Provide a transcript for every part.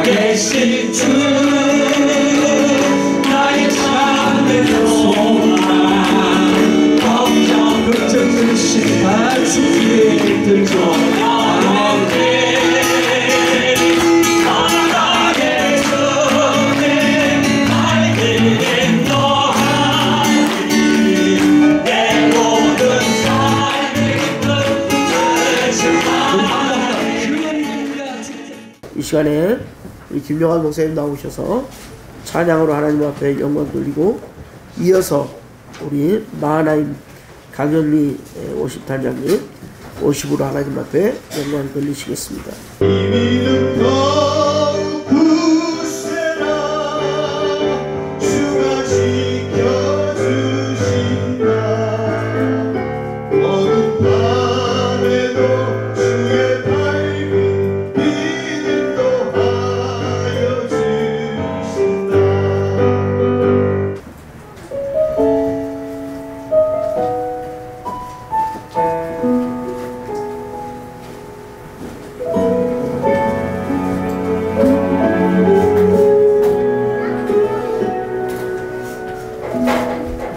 살아계신 주 나의 참된 소망 걱정되신 주 뒤에 들죠 이 시간에 우리 김용환 목사님 나오셔서 찬양으로 하나님 앞에 영광 돌리고 이어서 우리 마하나임 강현미 worship worship으로 하나님 앞에 영광 돌리시겠습니다.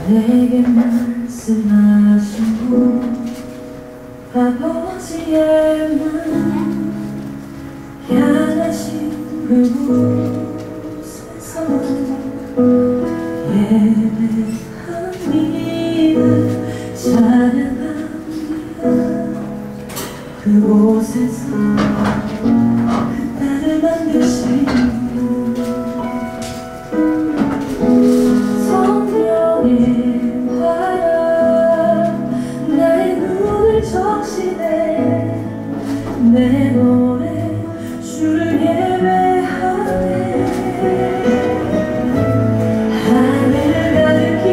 내게 말씀하시고 아버지의 맘 향하신 그곳에서 예배합니다 찬양합니다 그곳에서 나를 만드신 내 노래 주를 예배하네 하늘 가득히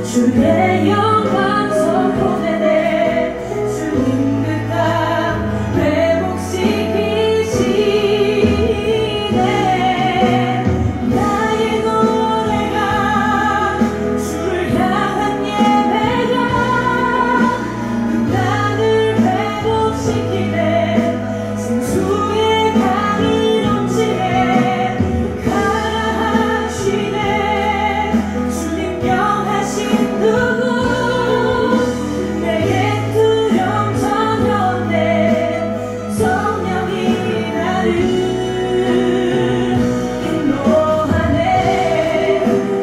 주의 영광 선포되네 주님 그 땅 회복시키시네 나의 노래가 주를 향한 예배가 그 땅을 회복시키네 생수의 강이 넘치네 가라하시네 주님 명하신 누구 내게 두려움 전혀 없네 성령이 나를 인도하네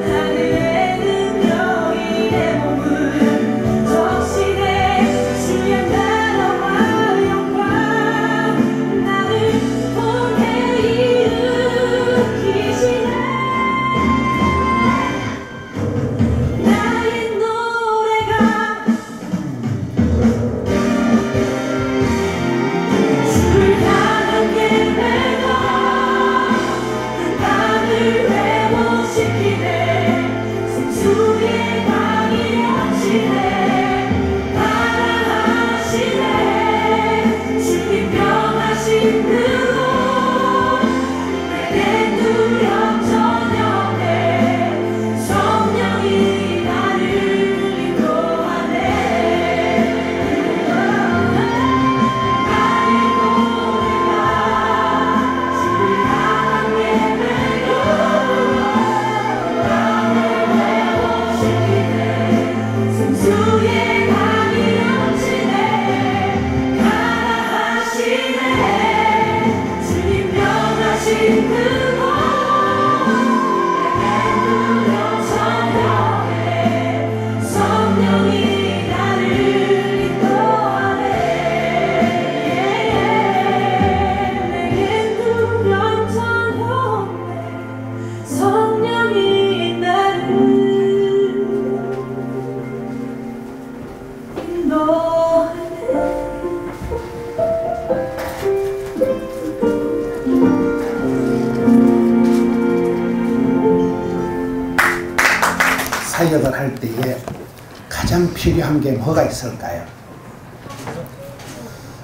하늘의 능력이 내 몸을 적시네 주의 나라와 영광 나를 통해 일으키시네 나의 노래가 주를 향한 예배가 그 땅을 회복시키네 생수의 강이 넘치네 가라하시네 주님 명하신 그곳 내게 두려움 전혀 없네 성령이 나를 인도하네 나의 노래가 주를 향한 예배가 나를 회복시키네 생수의 강이 넘치네 가라하시네 주님 명하신 그곳 내게 두려움 전혀 없네 성령이 나를 인도하네 내겐 두려움 전혀 없네 성령이 나를 사역을 할 때에 가장 필요한 게 뭐가 있을까요?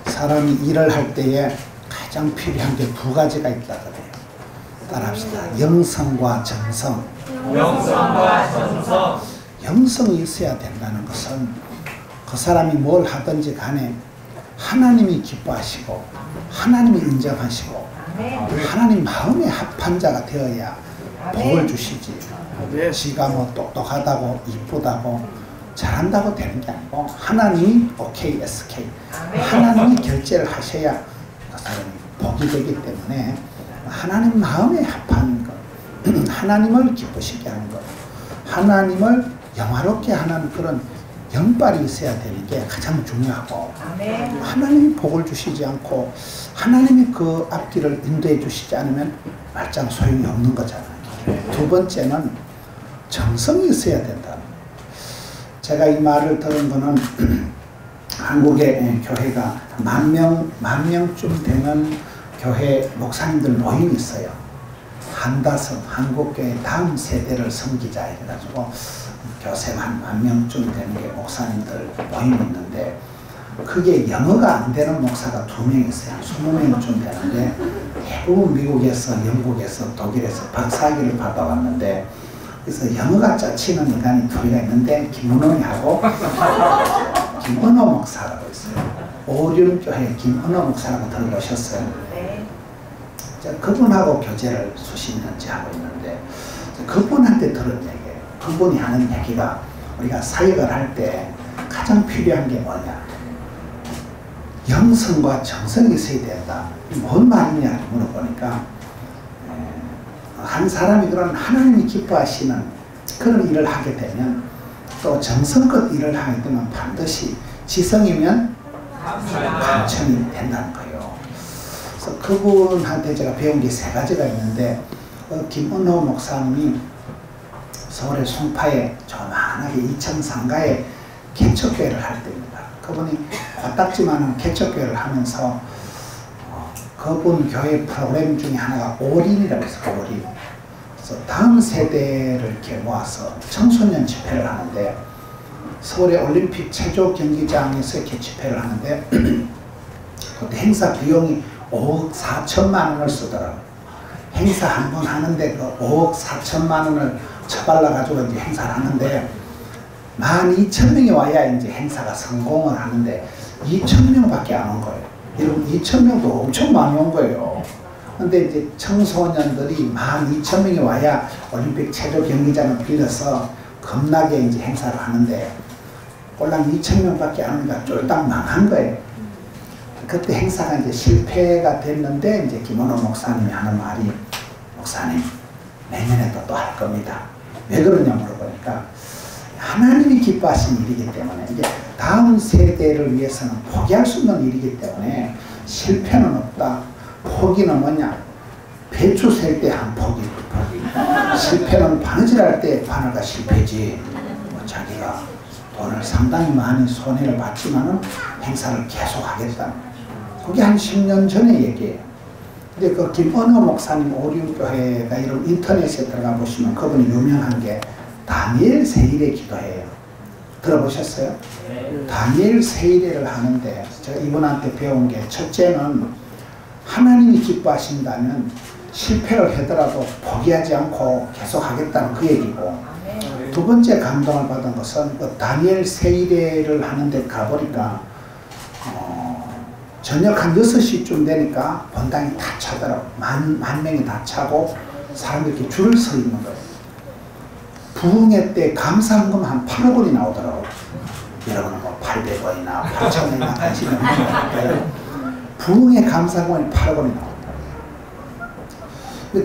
사람이 일을 할 때에 가장 필요한 게 두 가지가 있다 그래요. 따라합시다. 영성과 정성. 영성과 정성. 영성이 있어야 된다는 것은 그 사람이 뭘 하든지 간에 하나님이 기뻐하시고 하나님이 인정하시고 하나님 마음에 합한 자가 되어야 복을 주시지. 지가 뭐 똑똑하다고 이쁘다고 잘한다고 되는 게 아니고 하나님이 오케이 SK 하나님이 결제를 하셔야 그 사람이 복이 되기 때문에 하나님 마음에 합한 것, 하나님을 기쁘시게 하는 것, 하나님을 영화롭게 하는 그런 영빨이 있어야 되는 게 가장 중요하고, 하나님이 복을 주시지 않고 하나님이 그 앞길을 인도해 주시지 않으면 말짱 소용이 없는 거잖아요. 두 번째는 정성이 있어야 된다. 제가 이 말을 들은 거는 한국의 교회가 만 명쯤 되는 교회 목사님들 모임이 있어요. 한다성 한국교회 다음 세대를 섬기자 해가지고 교생 한 10,000명쯤 되는 게 목사님들 모임이 있는데, 그게 영어가 안 되는 목사가 2명 있어요. 20명쯤 되는데 대부분 미국에서 영국에서 독일에서 박사학위를 받아왔는데, 그래서 영어가 짜치는 인간이 2명 있는데 김은홍이하고 김은호 목사라고 있어요. 오륜교회 김은호 목사라고 들어보셨어요? 그분하고 교제를 수십 년째 하고 있는데, 그분한테 들은 얘기예요. 그분이 하는 얘기가, 우리가 사역을 할 때 가장 필요한 게 뭐냐, 영성과 정성이 있어야 된다. 뭔 말이냐 물어보니까, 한 사람이 그런 하나님이 기뻐하시는 그런 일을 하게 되면, 또 정성껏 일을 하게 되면 반드시 지성이면 감천이 된다는 거예요. 그래서 그분한테 제가 배운 게 3가지가 있는데, 김은호 목사님이 서울의 송파에 조만하게 2층 상가에 개척교회를 할 때입니다. 그분이 코딱지만한 개척교회를 하면서 그분 교회 프로그램 중에 하나가 올인이라고 해서 올인. 그래서 다음 세대를 이렇게 모아서 청소년 집회를 하는데, 서울의 올림픽 체조 경기장에서 이렇게 집회를 하는데 그때 행사 비용이 5억 4천만 원을 쓰더라고요. 행사 한 번 하는데 그 5억 4천만 원을 처발라 가지고 이제 행사를 하는데, 12,000명이 와야 이제 행사가 성공을 하는데 2,000명밖에 안 온 거예요. 여러분 2,000명도 엄청 많이 온 거예요. 근데 이제 청소년들이 12,000명이 와야 올림픽 체조 경기장을 빌려서 겁나게 이제 행사를 하는데, 꼴랑 2,000명밖에 안 오니까 쫄딱 망한 거예요. 그때 행사가 이제 실패가 됐는데, 이제 김은호 목사님이 하는 말이, 목사님 내년에도 또 할 겁니다. 왜 그러냐 물어보니까, 하나님이 기뻐하신 일이기 때문에, 이게 다음 세대를 위해서는 포기할 수 없는 일이기 때문에 실패는 없다. 포기는 뭐냐, 배추 셀 때 한 포기, 실패는 바느질할 때 바늘가 실패지. 뭐 자기가 돈을 상당히 많이 손해를 봤지만은 행사를 계속 하겠다. 그게 한 10년 전의 얘기예요. 근데 그 김은호 목사님 오륜교회가 이런 인터넷에 들어가 보시면 그분이 유명한 게 다니엘 세일의 기도예요. 들어보셨어요? 다니엘 세일회를 하는데, 제가 이분한테 배운 게, 첫째는 하나님이 기뻐하신다면 실패를 하더라도 포기하지 않고 계속 하겠다는 그 얘기고, 두 번째 감동을 받은 것은 그 다니엘 세일회를 하는데 가보니까 저녁 한 6시쯤 되니까 본당이 다 차더라고. 만 명이 다 차고 사람들이 이렇게 줄을 서 있는 거예요. 부흥회 때 감사헌금 한 8억 원이 나오더라고요. 여러분은 뭐 800원이나 8,000원이나 하시면 부흥회 감사헌금이 8억 원이 나옵니다.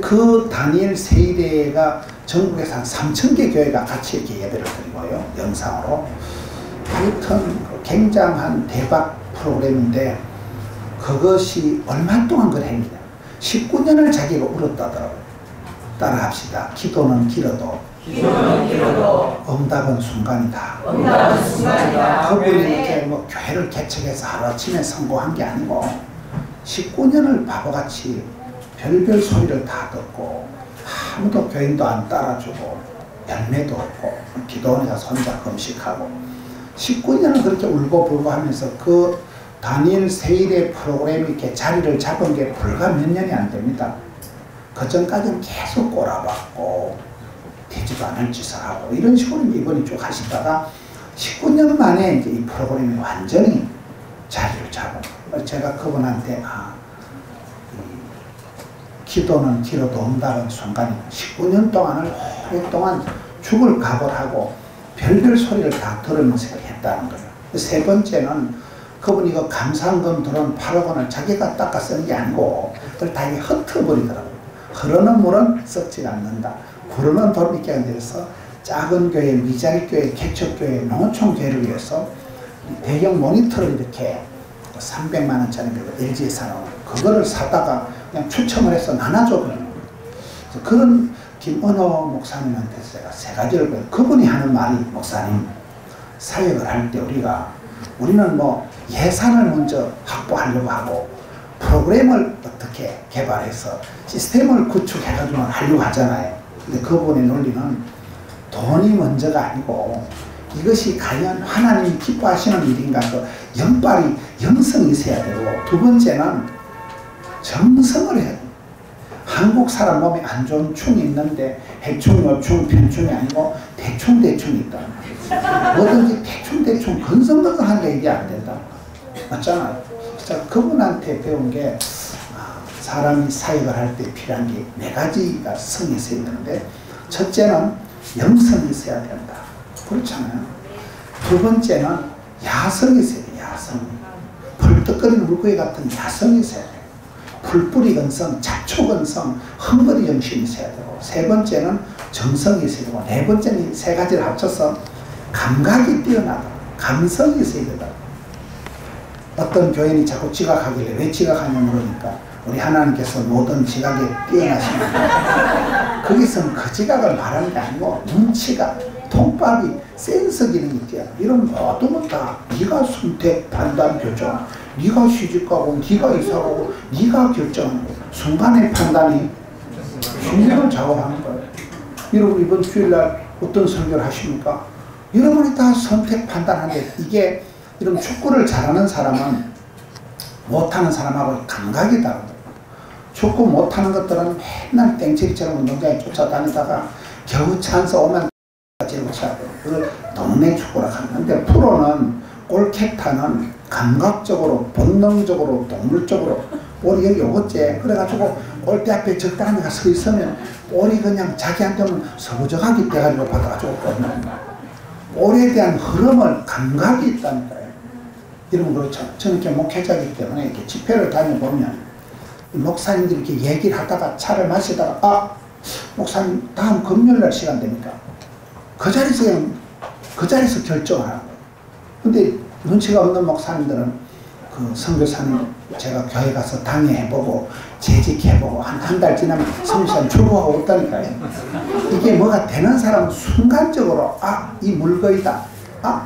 그 다니엘 세일회가 전국에서 한 3,000개 교회가 같이 이렇게 예배를 드리고요, 영상으로. 하여튼 굉장한 대박 프로그램인데, 그것이 얼마 동안 그걸 했느냐, 19년을 자기가 울었다더라고요. 따라합시다. 기도는 길어도 응답은 순간이다. 그분이 이렇게 뭐 교회를 개척해서 하루아침에 성공한 게 아니고 19년을 바보같이 별별 소리를 다 듣고 아무도 교인도 안 따라주고 열매도 없고 기도원에 가서 혼자 금식하고 19년을 그렇게 울고불고 하면서 그 다니엘 세일의 프로그램이 이렇게 자리를 잡은 게 불과 몇 년이 안 됩니다. 그 전까지는 계속 꼬라박고 되지도 않을 짓을 하고 이런 식으로 이번에 쭉 하시다가 19년 만에 이제 이 프로그램이 완전히 자리를 잡은. 제가 그분한테 기도는 기로도 응답은 순간이고 19년 동안을 오랫동안 죽을 각오를 하고 별별 소리를 다 들으면서 했다는 거예요. 세 번째는 그분이 그 감상금 들어온 8억 원을 자기가 닦아 쓰는 게 아니고 그걸 다 이게 흩어버리더라고요. 흐르는 물은 썩지 않는다. 구르는 돌 있게 만들어서 작은 교회, 미자리 교회, 개척교회, 농어촌 교회를 위해서 대형 모니터를 이렇게 300만 원짜리 LG에 사놓은 그거를 사다가 그냥 추첨을 해서 나눠줘버리는 거예요. 그런 김은호 목사님한테 제가 세 가지를 배워요. 그분이 하는 말이 목사님 사역을 할 때 우리는 뭐 예산을 먼저 확보하려고 하고 프로그램을 어떻게 개발해서 시스템을 구축해가지고 하려고 하잖아요. 근데 그분의 논리는 돈이 먼저가 아니고 이것이 과연 하나님이 기뻐하시는 일인가 그 영빨이 영성이 있어야 되고 두 번째는 정성을 해야 돼요. 한국 사람 몸에 안 좋은 충이 있는데 해충, 요충, 편충이 아니고 대충대충이 있다. 뭐든지 대충대충 건성건성한 게 이게 안 된다. 맞잖아요. 자, 그분한테 배운 게 사람이 사역을 할 때 필요한 게 네 가지가 성이 있어야 되는데 첫째는 영성이 있어야 된다. 그렇잖아요. 두 번째는 야성이 있어야 돼요. 야성. 벌떡거리는 물고기 같은 야성이 있어야 돼요. 풀뿌리 근성, 잡초근성, 헝거리 정신이 있어야 되고 세 번째는 정성이 있어야 되고 네 번째는 이 세 가지를 합쳐서 감각이 뛰어나다. 감성이 있어야 되다. 어떤 교인이 자꾸 지각하길래 왜 지각하냐 물으니까 우리 하나님께서 모든 지각에 뛰어나십니다. 거기서는 그 지각을 말하는 게 아니고 눈치가 통밥이 센서 기능이 뛰어나. 이런 모든 것 다 네가 선택, 판단, 결정 네가 시집가고 네가 이사가고 네가 결정하는 거야. 순간의 판단이 중요한 작업을 하는 거예요. 여러분 이번 주일날 어떤 설교를 하십니까? 여러분이 다 선택 판단하는데 이게 이런 축구를 잘하는 사람은 못하는 사람하고 감각이 다르다. 축구 못하는 것들은 맨날 땡치리처럼 운동장에 쫓아다니다가 겨우 찬스 오면 지르고 쳐야 돼요. 그걸 동네 축구라 하는데 프로는 골키터는 감각적으로 본능적으로 동물적으로 볼이 여기 오겠지. 그래가지고 골대 앞에 적당히 서 있으면 볼이 그냥 자기한테는 서부적하게 돼가지고 받아가지고 볼에 대한 흐름을 감각이 있다니까요. 이러면 그렇죠. 저는 이렇게 목회자이기 때문에 이렇게 집회를 다녀보면 목사님들이 이렇게 얘기를 하다가 차를 마시다가 목사님 다음 금요일날 시간 됩니까? 그 자리에서 결정을 하는 거예요. 근데 눈치가 없는 목사님들은 그 선교사님 제가 교회 가서 당회해보고 재직해보고 한 달 지나면 선교사님 출국하고 없다니까요. 이게 뭐가 되는 사람은 순간적으로 이 물거이다.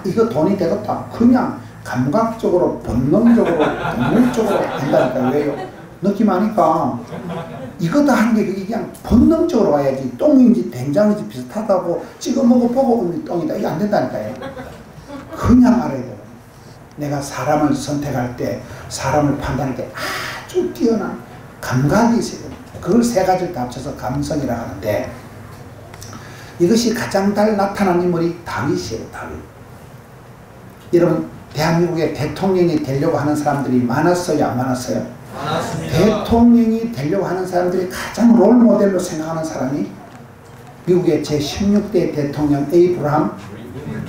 이거 돈이 되겠다. 그냥 감각적으로 본능적으로 동물적으로 한다니까요. 왜요? 느낌 아니까 이거다 하는 게 그냥 본능적으로 와야지. 똥인지 된장인지 비슷하다고 찍어 먹어보고 똥이다. 이게 안 된다니까요. 그냥 알아야 돼요. 내가 사람을 선택할 때 사람을 판단할 때 아주 뛰어난 감각이 있어야 됩니다. 그걸 세 가지를 다 합쳐서 감성이라고 하는데 이것이 가장 잘 나타난 인물이 다윗이에요. 다윗. 여러분 대한민국의 대통령이 되려고 하는 사람들이 많았어요? 안 많았어요? 많았습니다. 대통령이 되려고 하는 사람들이 가장 롤모델로 생각하는 사람이 미국의 제16대 대통령 에이브라함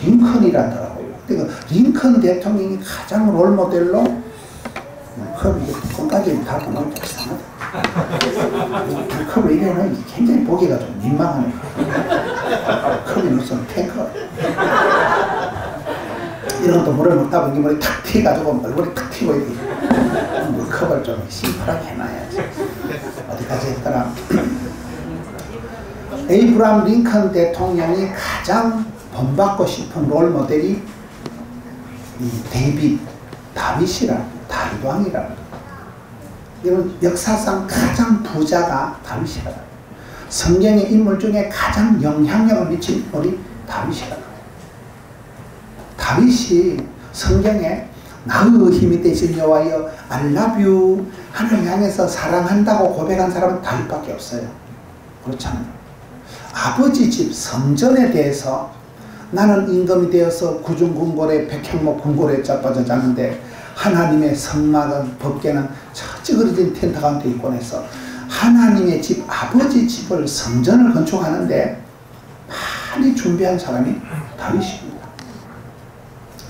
링컨이라더라고요. 그러니까 링컨 대통령이 가장 롤모델로 그럼 이게 뚜껑까지 다 보면 이상하다. 컵을 이래는 굉장히 보기가 좀 민망하네. 컵이 무슨 탱커. 이런 것도 물을 먹다 보니 머리 탁 튀가지고 얼굴이 탁 튀고 이렇게 컵을 좀 심플하게 해놔야지. 어디까지 했더라. 에이브라함 링컨 대통령이 가장 본받고 싶은 롤 모델이 이 다윗이라 다윗 왕이라. 이런 역사상 가장 부자가 다윗이라. 성경의 인물 중에 가장 영향력을 미친 인물이 다윗이라. 다윗이 성경에 나의 힘이 되신 여호와여 I love you 하나님 향해서 사랑한다고 고백한 사람은 다윗밖에 없어요. 그렇잖아요. 아버지 집 성전에 대해서 나는 임금이 되어서 구중궁궐에 백향목 궁궐에 자빠져 자는데 하나님의 성막은 법궤는 저 찌그러진 텐트 가운데 있곤 해서 하나님의 집, 아버지 집을 성전을 건축하는데 많이 준비한 사람이 다윗입니다.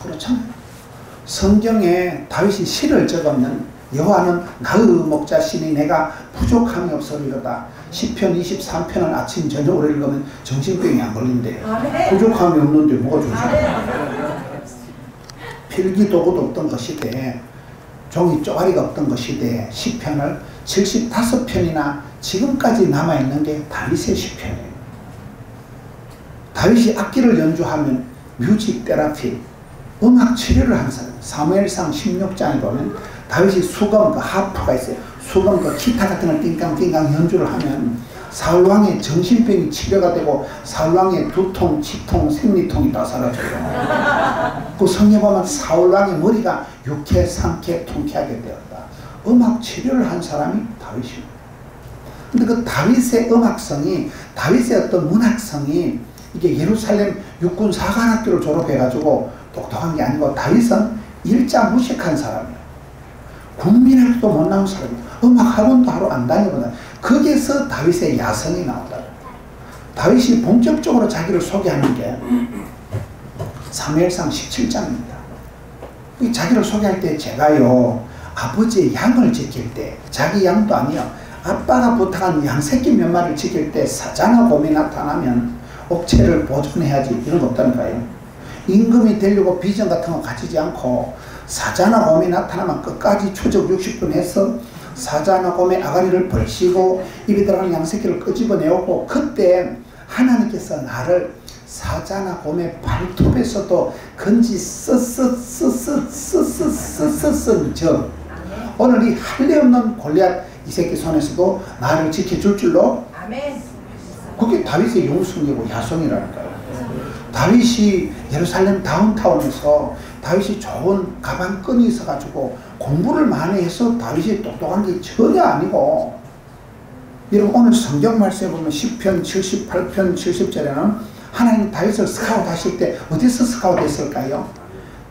그렇잖아요. 성경에 다윗이 시를 적었는 여호와는 나의 목자시니 내가 부족함이 없으리로다. 시편 23편은 아침 저녁으로 읽으면 정신병이 안 걸린대요. 부족함이 없는데 뭐가 좋습니까? 필기도구도 없던 그 시대에, 종이 쪼가리가 없던 그 시대에 시편을 75편이나 지금까지 남아있는 게 다윗의 시편이에요. 다윗이 악기를 연주하면 뮤직 테라피, 음악 치료를 하는 사람. 사무엘상 16장에 보면 다윗이 수금, 그 하프가 있어요. 수금, 그 기타 같은 걸 띵깡띵깡 연주를 하면 사울왕의 정신병이 치료가 되고 사울왕의 두통, 치통, 생리통이 다 사라져요. 그 성경에 보면 사울왕의 머리가 유쾌, 상쾌, 통쾌하게 되었다. 음악 치료를 한 사람이 다윗입니다. 근데 그 다윗의 음악성이, 다윗의 어떤 문학성이 이게 예루살렘 육군 사관학교를 졸업해가지고 똑똑한 게 아니고 다윗은 일자 무식한 사람이에요. 국민학교도 못 나온 사람이에요. 음악학원도 하러 안 다니거든. 거기에서 다윗의 야성이 나온다. 다윗이 본격적으로 자기를 소개하는 게 사무엘상 17장입니다. 자기를 소개할 때 제가요 아버지의 양을 지킬 때, 자기 양도 아니요 아빠가 부탁한 양 새끼 몇 마리를 지킬 때 사자나 곰이 나타나면 옥체를 보존해야지, 이런 거 없다니까요. 임금이 되려고 비전 같은 거 가지지 않고 사자나 곰이 나타나면 끝까지 추적 60분 해서 사자나 곰의 아가리를 벌시고 입에 들어가는 양새끼를 끄집어내오고, 그때 하나님께서 나를 사자나 곰의 발톱에서도 건지 쓰쓰쓰쓰쓰쓰쓰쓰 오늘 이 할례 없는 골리앗 이 새끼 손에서도 나를 지켜줄 줄로. 그게 다윗의 용성이고 야성이라니까요. 다윗이 예루살렘 다운타운에서 다윗이 좋은 가방끈이 있어가지고 공부를 많이 해서 다윗이 똑똑한 게 전혀 아니고, 여러분 오늘 성경 말씀에 보면 10편, 78편, 70절에는 하나님 다윗을 스카우트 하실 때 어디서 스카우트 했을까요?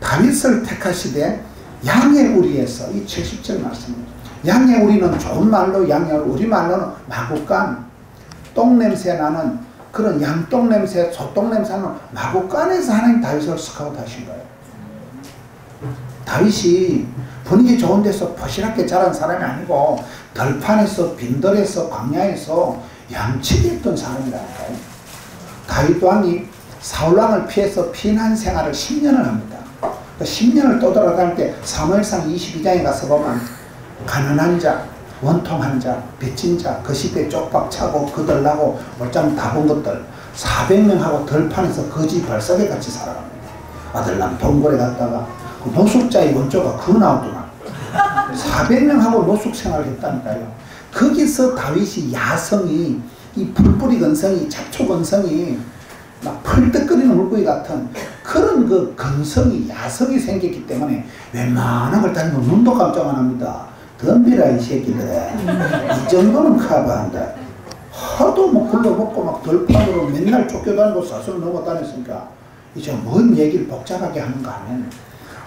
다윗을 택하시되 양의 우리에서, 이 70절 말씀입니다. 양의 우리는 좋은 말로 양의 우리 말로는 마구간, 똥냄새 나는 그런 양똥냄새, 소똥냄새 나는 마구간에서 하나님 다윗을 스카우트 하신 거예요. 다윗이 분위기 좋은 데서 포시랗게 자란 사람이 아니고 들판에서, 빈들에서, 광야에서 양치기 했던 사람이라니까요. 다윗 왕이 사울 왕을 피해서 피난 생활을 10년을 합니다. 그 10년을 떠돌아다닐 때 사무엘상 22장에 가서 보면 가난한 자, 원통한 자, 빚진 자, 그 시대 쪽박 차고 거들나고 멀쩡 다 본 것들 400명하고 들판에서 거지 벌석에 같이 살아갑니다. 아들남 동굴에 갔다가 그 노숙자의 원조가 그거 나오더만 400명하고 노숙 생활을 했다니까요. 거기서 다윗이 야성이, 이 풀뿌리 근성이, 잡초 근성이 막 펄떡거리는 물고기 같은 그런 그 근성이, 야성이 생겼기 때문에 웬만한 걸 다니면 눈도 깜짝 안 합니다. 덤비라 이 새끼들. 이 정도는 커버한다. 하도 뭐 굴러먹고 막 들판으로 맨날 쫓겨다니고 사슬을 넘어다녔으니까 이제 뭔 얘기를 복잡하게 하는가 하면,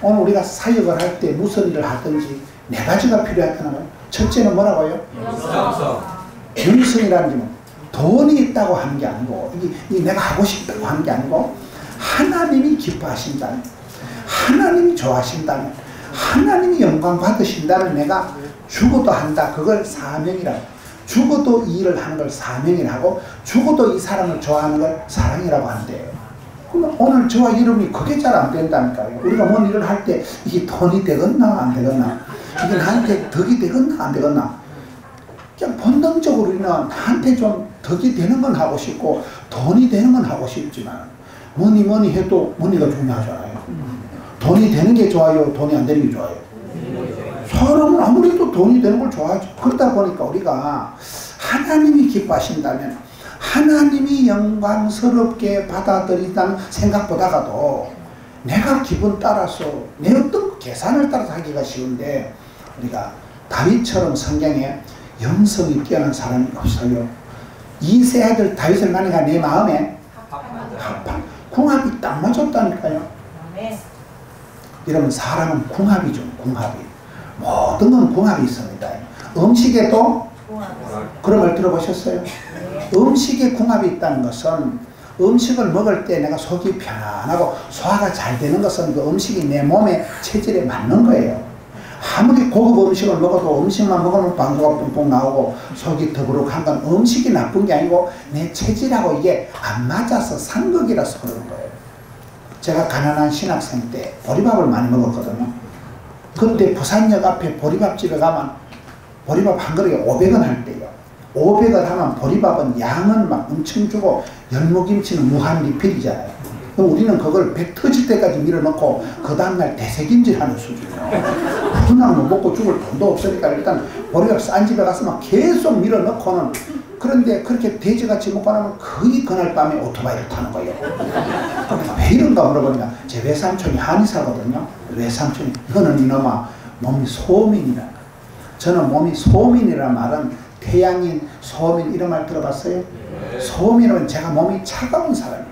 오늘 우리가 사역을 할 때 무슨 일을 하든지 네 가지가 필요하다는. 첫째는 뭐라고요? 영성이라는 게 돈이 있다고 하는 게 아니고, 이 내가 하고 싶다고 하는 게 아니고, 하나님이 기뻐하신다면, 하나님이 좋아하신다면, 하나님이 영광 받으신다면 내가 죽어도 한다. 그걸 사명이라고. 죽어도 이 일을 하는 걸 사명이라고, 죽어도 이 사람을 좋아하는 걸 사랑이라고 한대요. 그럼 오늘 저와 여러분이 그게 잘 안 된다니까요. 우리가 뭔 일을 할 때 이게 돈이 되겠나 안 되겠나, 이게 나한테 덕이 되겠나 안 되겠나, 그냥 본능적으로 우리는 나한테 좀 덕이 되는 건 하고 싶고 돈이 되는 건 하고 싶지만 뭐니 해도 머니가 중요하잖아요. 돈이 되는 게 좋아요, 돈이 안 되는 게 좋아요? 사람은 아무래도 돈이 되는 걸 좋아하죠. 그러다 보니까 우리가 하나님이 기뻐하신다면, 하나님이 영광스럽게 받아들인다는 생각보다가도 내가 기분 따라서 내 어떤 계산을 따라서 하기가 쉬운데, 우리가 다윗처럼 성경에 영성이 뛰어난 사람이 없어요. 이세 아들 다윗을 만나가 내 마음에 합한 궁합이 딱 맞았다니까요. 여러분 사람은 궁합이죠. 궁합이 모든 건 궁합이 있습니다. 음식에도 그런 말 들어보셨어요? 음식에 궁합이 있다는 것은 음식을 먹을 때 내가 속이 편안하고 소화가 잘 되는 것은 그 음식이 내 몸의 체질에 맞는 거예요. 아무리 고급 음식을 먹어도 음식만 먹으면 방구가 뿡뿡 나오고 속이 더부룩한 건 음식이 나쁜 게 아니고 내 체질하고 이게 안 맞아서 상극이라서 그러는 거예요. 제가 가난한 신학생 때 보리밥을 많이 먹었거든요. 그때 부산역 앞에 보리밥집에 가면 보리밥 한 그릇에 500원 할 때요. 500원 하면 보리밥은 양은 막 엄청 주고 열무김치는 무한 리필이잖아요. 그럼 우리는 그걸 배 터질 때까지 밀어넣고 그 다음날 대세김질하는 수준이에요. 그냥 뭐 먹고 죽을 돈도 없으니까 일단 보리밥 싼 집에 가서 막 계속 밀어넣고는, 그런데 그렇게 돼지같이 먹고 나면 거의 그날 밤에 오토바이를 타는 거예요. 그러니까 왜 이런가 물어보니까 제 외삼촌이 한의사거든요. 외삼촌이 이거는 이놈아 몸이 소민이라. 저는 몸이 소민이라는 말은 태양인, 소민 이런 말 들어봤어요? 소민은 제가 몸이 차가운 사람이에요.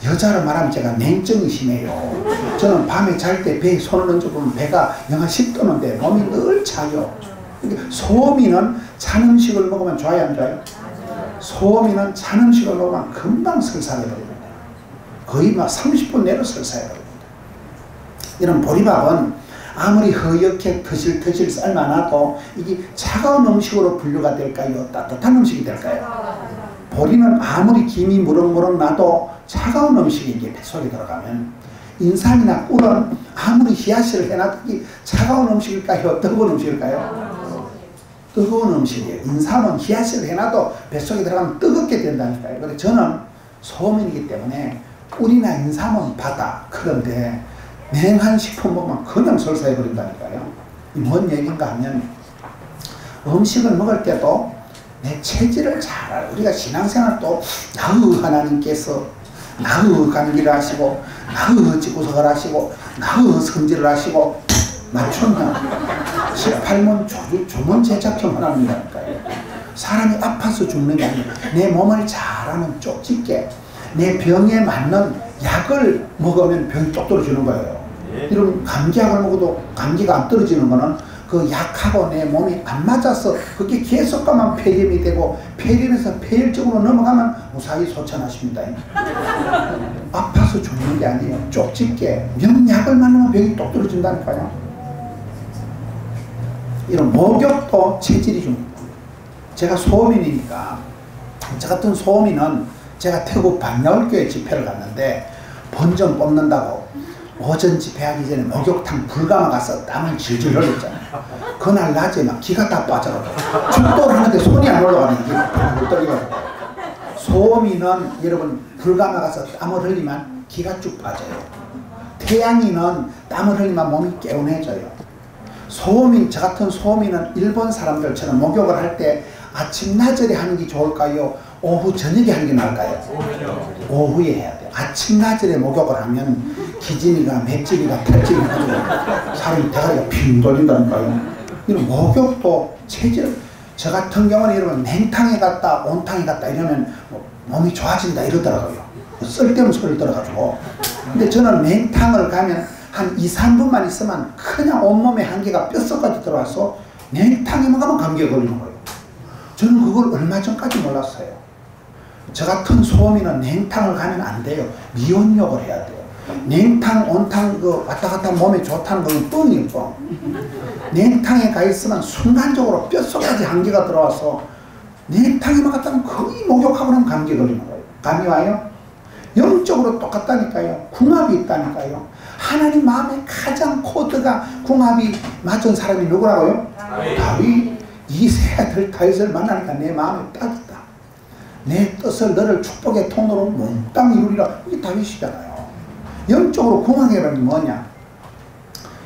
여자로 말하면 제가 냉정이 심해요. 저는 밤에 잘 때 배에 손을 얹어보면 배가 영하 10도인데 몸이 늘 차요. 그러니까 소민은 찬 음식을 먹으면 좋아요, 안 좋아요? 소민은 찬 음식을 먹으면 금방 설사해버립니다. 거의 막 30분 내로 설사해버립니다. 이런 보리밥은 아무리 허옇게 터질터질 삶아놔도 이게 차가운 음식으로 분류가 될까요? 따뜻한 음식이 될까요? 보리는 아무리 김이 무럭무럭 나도 차가운 음식이 이게 뱃속에 들어가면, 인삼이나 꿀은 아무리 히야시를 해놔도 이게 차가운 음식일까요? 뜨거운 음식일까요? 뜨거운 음식이에요. 인삼은 히야시를 해놔도 뱃속에 들어가면 뜨겁게 된다니까요. 그래서 저는 소민이기 때문에 꿀이나 인삼은 바다. 그런데 냉한 식품 먹으면 그냥 설사해버린다니까요. 뭔 얘기인가 하면 음식을 먹을 때도 내 체질을 잘 알아요. 우리가 신앙생활도 나의 하나님께서 나의 감기를 하시고 나의 집구석을 하시고 나의 성질을 하시고 맞추면 18문 조문 제작형 하나님이라니까요. 사람이 아파서 죽는 게 아니에요. 내 몸을 잘하면 쪽집게 내 병에 맞는 약을 먹으면 병이 쪽 떨어지는 거예요. 이런 감기약을 먹어도 감기가 안 떨어지는 거는 그 약하고 내 몸이 안 맞아서 그게 계속 가면 폐렴이 되고, 폐렴에서 폐혈증으로 넘어가면 무사히 소천하십니다. 아파서 죽는 게 아니에요. 쪽집게 명약을 만나면 병이 똑 떨어진다니까요. 이런 목욕도 체질이 좀, 제가 소민이니까, 저 같은 소민은 제가 태국 반야울교회 집회를 갔는데 본전 뽑는다고 오전 집회하기 전에 목욕탕 불가마 가서 땀을 질질 흘렸잖아요. 그날 낮에 막 기가 다 빠져가지고 죽도를 하는데 손이 안 올라가는 게 소민은 여러분 불가마 가서 땀을 흘리면 기가 쭉 빠져요. 태양이는 땀을 흘리면 몸이 개운해져요. 소민, 저 같은 소민은 일본 사람들처럼 목욕을 할 때 아침 낮에 하는 게 좋을까요? 오후 저녁에 하는 게 나을까요? 오후에 해야 돼요. 아침 낮에 목욕을 하면 기진이가 맷집이가 탈집이 가지고 사람이 대가리가 빙 돌린다니까요. 이런 목욕도 체질, 저 같은 경우는 여러분 냉탕에 갔다 온탕에 갔다 이러면 몸이 좋아진다 이러더라고요. 쓸데없는 소리를 들어가지고. 근데 저는 냉탕을 가면 한 2, 3분만 있으면 그냥 온몸에 한계가 뼛속까지 들어와서 냉탕에만 가면 감기가 걸리는 거예요. 저는 그걸 얼마 전까지 몰랐어요. 저 같은 소민은 냉탕을 가면 안 돼요. 미온욕을 해야 돼요. 냉탕, 온탕 그 왔다 갔다 몸에 좋다는 건 뻥이에요, 뻥. 냉탕에 가 있으면 순간적으로 뼛속까지 한기가 들어와서 냉탕에만 갔다면 거의 목욕하고 나면 감기 걸리는 거예요. 감이 와요? 영적으로 똑같다니까요. 궁합이 있다니까요. 하나님 마음에 가장 코드가 궁합이 맞은 사람이 누구라고요? 다윗. 이 새 아들 다윗을 만나니까 내 마음에 딱 있다. 내 뜻을 너를 축복의 통로로 몽땅 이루리라. 이게 다윗이잖아요. 영적으로 궁합이라는 게 뭐냐?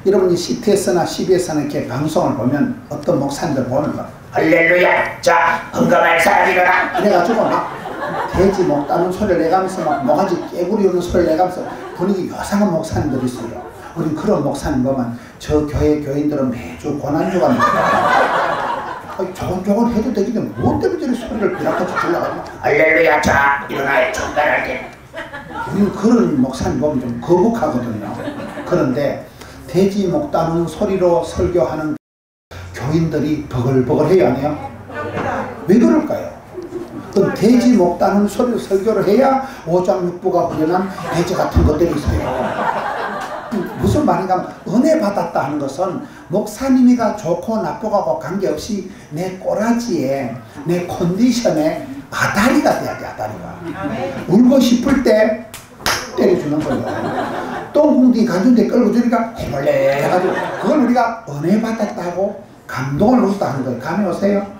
여러분이 CTS나 CBS나 이렇게 방송을 보면 어떤 목사님들 보면 막 할렐루야, 자 헌금할 사람 일어나 이래가지고 막 돼지 목 따는 소리를 내가면서 막 모가지 깨구리 오는 소리를 내가면서 분위기 요상한 목사님들이 있어요. 우린 그런 목사님 보면 저 교회 교인들은 매주 고난주간입니다. 조곤조곤 해도 되는데 뭐 때문에 저런 소리를 비락같이 질러가지고 할렐루야, 자 일어나요, 전달할게. 우리는 그런 목사님 보면 좀 거북하거든요. 그런데 돼지 목 따는 소리로 설교하는 교인들이 버글버글해요, 안 해요? 왜 그럴까요? 그 돼지 먹다는 소리를 설교를 해야 오장육부가 후련한 돼지 같은 것들이 있어요. 무슨 말인가 하면 은혜 받았다 하는 것은 목사님이가 좋고 나쁘고 관계없이 내 꼬라지에 내 컨디션에 아다리가 돼야 돼. 아다리가 울고 싶을 때 때려주는 거예요. 똥궁디 간준데 끌고 주니까 해볼래 해가지고 그걸 우리가 은혜 받았다고 감동을 얻었다 하는 거예요. 감이 오세요?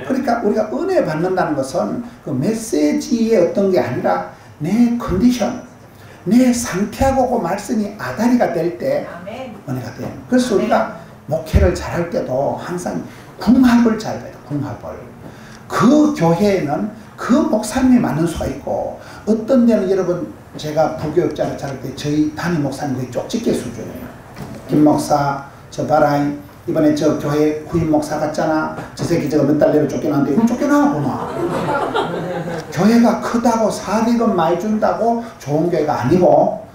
그러니까 우리가 은혜 받는다는 것은 그 메시지의 어떤 게 아니라 내 컨디션, 내 상태하고 그 말씀이 아다리가 될 때 은혜가 돼요. 그래서 우리가 목회를 잘할 때도 항상 궁합을 잘 봐요. 궁합을. 그 교회에는 그 목사님이 맞는 수가 있고 어떤 데는 여러분 제가 부교육자를 잘할 때 저희 담임 목사님들이 쪽집게 수준이에요. 김 목사 저 봐라 이번에 저 교회 후임 목사 같잖아. 저 새끼 저거 몇 달 내로 쫓겨났는데 이거 쫓겨나구나. 교회가 크다고 사비금 많이 준다고 좋은 교회가 아니고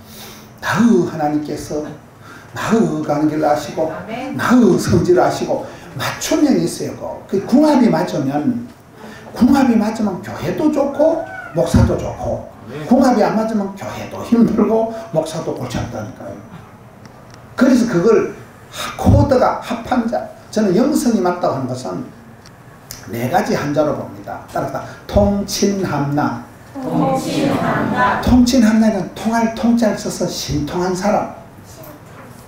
나의 하나님께서 나의 관계를 아시고 나의 성질을 아시고 맞춤형이 있어요. 그 궁합이 맞으면 교회도 좋고 목사도 좋고 궁합이 안 맞으면 교회도 힘들고 목사도 골치 아프다니까요. 그래서 그걸 코드가 합한 자, 저는 영성이 맞다고 하는 것은 네 가지 한자로 봅니다. 따라서 통친합나. 통친합나는 통할 통자를 써서 신통한 사람.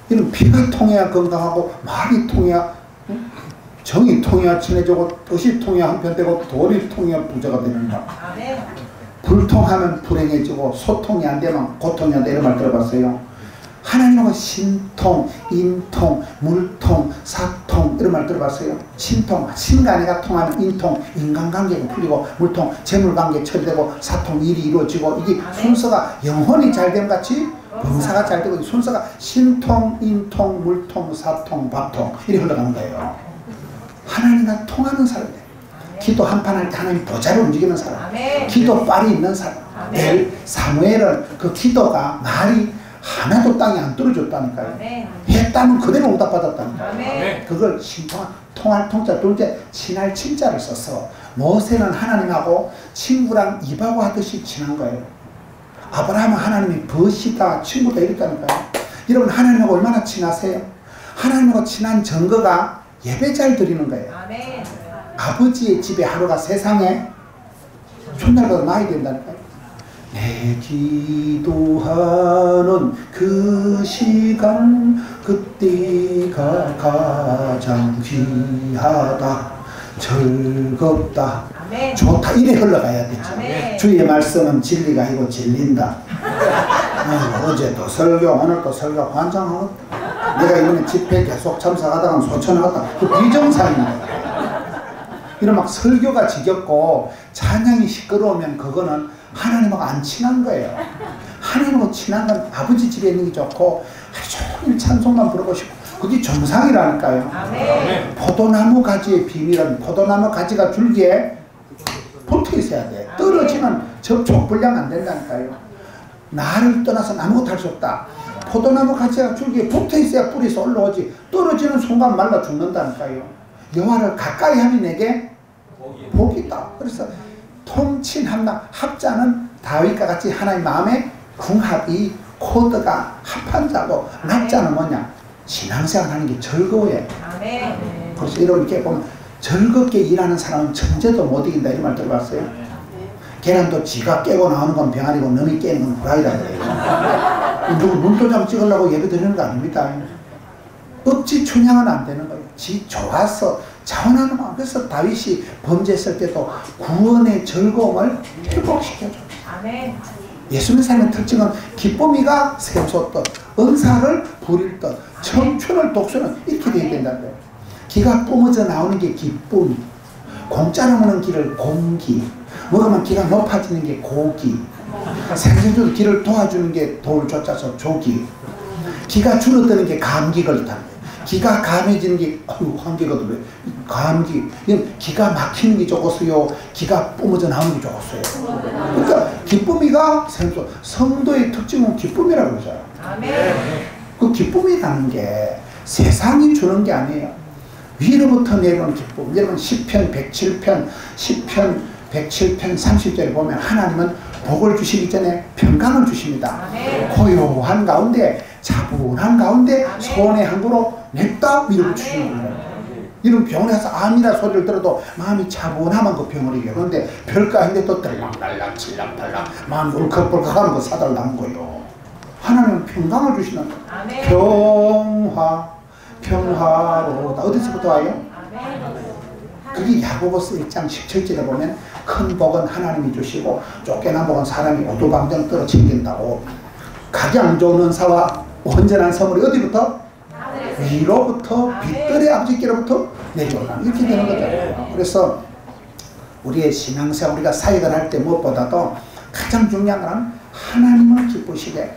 이런 피가 통해야 건강하고 말이 통해야 정이 통해야 친해지고 뜻이 통해야 한편되고 돈이 통해야 부자가 되는다. 불통하면 불행해지고 소통이 안 되면 고통이 안 돼. 이런 말 들어봤어요. 하나님하고 신통, 인통, 물통, 사통 이런 말 들어봤어요? 신통, 신간이가 통하면 인통, 인간관계가 풀리고 물통, 재물관계 처리되고 사통, 일이 이루어지고 이게 순서가 영혼이 잘 됨 같이 범사가 잘 되고 순서가 신통, 인통, 물통, 사통, 밥통 이렇게 흘러가는 거예요. 하나님과 통하는 사람이에요. 기도 한판 할 때 하나님 보좌를 움직이는 사람, 기도 빨이 있는 사람. 내일 사무엘은 그 기도가 말이 하나도 땅에 안 떨어졌다니까요. 했다면 그대로 응답받았다니까요. 그걸 신통한 통할 통자 둘째 친할 친자를 써서 모세는 하나님하고 친구랑 입하고 하듯이 친한 거예요. 아브라함은 하나님이 벗이다 친구다 이랬다니까요. 여러분 하나님하고 얼마나 친하세요? 하나님하고 친한 증거가 예배 잘 드리는 거예요. 아버지의 집에 하루가 세상에 촌날보다 많이 된다니까요. 내 기도하는 그 시간 그때가 가장 귀하다 즐겁다 좋다 이래 흘러가야 되죠. 주의 말씀은 진리가 아니고 진린다. 어제도 설교 오늘도 설교 환장하고 내가 이번에 집회 계속 참석하다가 소천을 갔다 그 비정상입니다. 이런 막 설교가 지겹고 찬양이 시끄러우면 그거는 하나님하고 안 친한 거예요. 하나님하고 친한 건 아버지 집에 있는 게 좋고 하루 종일 찬송만 부르고 싶고 그게 정상이라니까요. 포도나무 가지의 비밀은 포도나무 가지가 줄기에 붙어 있어야 돼. 떨어지면 접촉 불량 안 된다니까요. 나를 떠나서 아무것도 할 수 없다. 포도나무 가지가 줄기에 붙어 있어야 뿌리에서 올라오지 떨어지는 순간 말라 죽는다니까요. 여호와를 가까이 하면 내게 복이 있다. 그래서 통친합나 합자는 다윗과 같이 하나님 마음에 궁합이 코드가 합한 자고 납자는 뭐냐? 신앙생활 하는 게 즐거워요. 그래서 이렇게 보면 즐겁게 일하는 사람은 천재도 못 이긴다 이런 말 들어봤어요? 계란도 지가 깨고 나오는 건 병아리고 너미 깨는 건 후라이다 그래요. 누구 눈도장 찍으려고 예배 드리는 거 아닙니다. 억지 춘향은 안 되는 거예요. 지 좋아서 자원하는 마음. 그래서 다윗이 범죄했을 때도 구원의 즐거움을 회복시켜줘. 예수님 삶의 특징은 기쁨이가 샘솟듯 은사를 부릴 듯 청춘을 독수는 이렇게 돼야 된다는 거예요. 기가 뿜어져 나오는 게 기쁨, 공짜로 먹는 길을 공기, 먹으면 기가 높아지는 게 고기, 생생적으로 길을 도와주는 게 도를 쫓아서 조기, 기가 줄어드는 게 감기 걸렸다는 거예요. 기가 감해지는 게 환기거든요. 감기, 기가 막히는 게 좋겠어요. 기가 뿜어져 나오는 게 좋겠어요. 그러니까 기쁨이가 성도의 특징은 기쁨이라고 그러잖아요. 그 기쁨이라는 게 세상이 주는 게 아니에요. 위로부터 내려오는 기쁨. 여러분 10편 107편 10편 107편 30절에 보면 하나님은 복을 주시기 전에 평강을 주십니다. 고요한 가운데 차분한 가운데 손의 함부로 냅다 위로를 주시는 거예요. 이런 병원에 가서 암이라 소리를 들어도 마음이 차분하면 그 병을 이겨요. 그런데 별거 아닌데 또 들락날락 칠락팔락 마음이 울컥불컥하는 거 사달라는 거예요. 하나님은 평강을 주시는 거예요. 평화로다. 어디서부터 와요? 그게 야고보서 1장 17절에 보면 큰 복은 하나님이 주시고 쫓겨난 복은 사람이 오두방정 떨어 챙긴다고. 각양 좋은 은사와 온전한 선물이 어디부터? 위로부터 빛들의 아버지께로부터 내려오라. 이렇게 되는 거죠. 그래서 우리의 신앙생활, 우리가 사역을 할 때 무엇보다도 가장 중요한 건 하나님을 기쁘시게,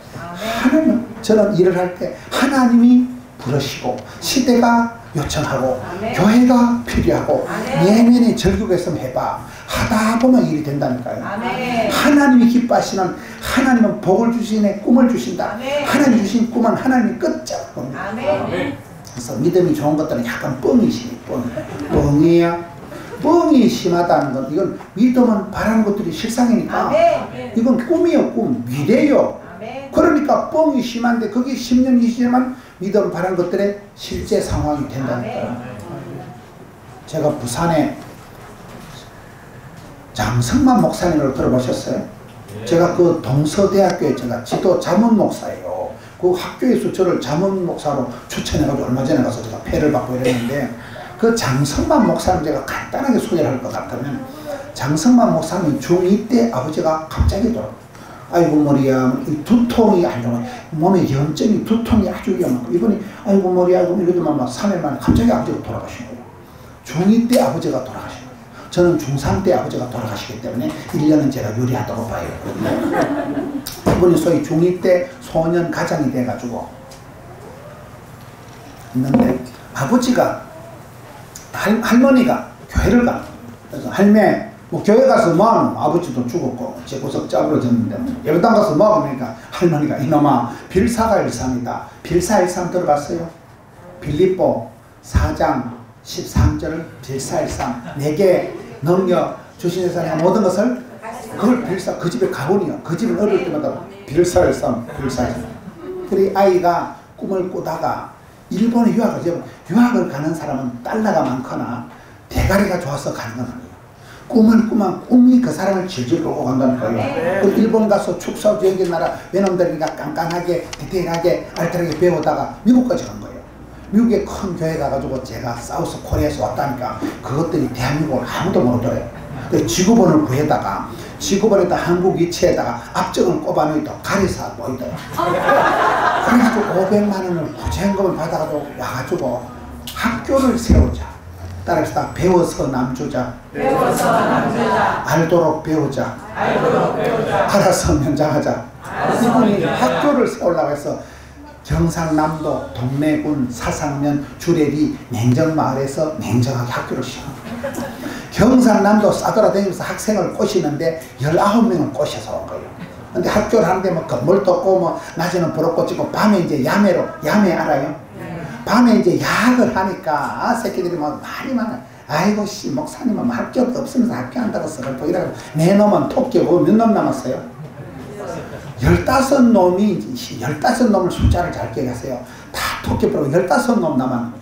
하나님, 저는 일을 할 때 하나님이 부르시고 시대가 요청하고 교회가 필요하고 내면의 절규가 있으면 해봐. 하다 보면 일이 된다니까요. 하나님이 기뻐하시는, 하나님은 복을 주시네, 꿈을 주신다. 하나님 주신 꿈은 하나님이 끝자락 봅니다. 그래서 믿음이 좋은 것들은 약간 뻥이 심해. 뻥이야. 뻥이 심하다는 건, 이건 믿음은 바라는 것들이 실상이니까 이건 꿈이요, 꿈, 미래요. 그러니까 뻥이 심한데 그게 10년 20년만 믿음 바라는 것들의 실제 상황이 된다니까요. 제가 부산에 장성만 목사님을 들어보셨어요? 제가 그 동서대학교에 제가 지도 자문 목사예요. 그 학교에서 저를 자문 목사로 추천해가지고 얼마 전에 가서 제가 패를 받고 이랬는데, 그 장성만 목사님 제가 간단하게 소개를 할 것 같으면, 장성만 목사님 중2 때 아버지가 갑자기 돌아가요. 아이고 머리야, 이 두통이 안 좋아. 몸에 염증이, 두통이 아주 위험하고, 이번에 아이고 머리야, 이러더만 막 3일 만에 갑자기 아버지가 돌아가신 거예요. 중2 때 아버지가 돌아가신 거예요. 저는 중3 때 아버지가 돌아가시기 때문에 1년은 제가 유리하다고 봐요. 이분이 소위 중2 때 소년 가장이 돼가지고 있는데, 아버지가 할머니가 교회를 가. 그래서 할매 뭐 교회 가서 뭐하노? 아버지도 죽었고 제 구석 짜부러졌는데 예배당 가서 뭐하고? 그러니까 할머니가 이놈아 빌사가 일삼이다. 빌사 일삼 들어봤어요? 빌립보 4장 13절을 빌사 일삼, 내게 넘겨 주신 세상의 모든 것을, 그걸 빌사, 그 집에 가보니요, 그 집은 어릴 때마다 빌사 일삼, 빌사 일삼. 그리 아이가 꿈을 꾸다가 일본에 유학을 가는 사람은 달러가 많거나 대가리가 좋아서 가는 건 아니에요. 꿈을 꾸면 꿈이 그 사람을 질질 끌고 간다는 거예요. 그 일본 가서 축사 지역의 나라 외놈들이니까 깐깐하게 디테일하게 알뜰하게 배우다가 미국까지 간 거예요. 미국에 큰 교회 가가지고 제가 사우스 코리아에서 왔다니까 그것들이 대한민국을 아무도 모르더래요. 지구본을 구해다가 지구본에다 한국 위치에다가 압정을 꼽아놓이다 가리사 보이더라고요. 그래가지고 500만 원을 구제금을 받아가지고 와가지고 학교를 세우자. 따라서 배워서 남주자. 알도록 배우자. 알아서 면장하자. 이분이 학교를 세우려고 해서 경상남도 동래군 사상면 주례리 냉정마을에서 냉정하게 학교를 시작합니다. 경상남도 싸돌아다니면서 학생을 꼬시는데 19명을 꼬셔서 온 거예요. 근데 학교를 하는데 뭐 건물도 없고 뭐 낮에는 불꽃 찍고 밤에 이제 야매 알아요? 밤에 이제 야학을 하니까 새끼들이 막 말이 많아. 아이고 씨 목사님은 학교도 없으면서 학교 한다고 서글퍼 이러고 내 놈은 토끼고 몇 놈 남았어요? 15놈이 15놈을 숫자를 잘 기억하세요. 다 토끼 부르고 15놈 남았는 거예요.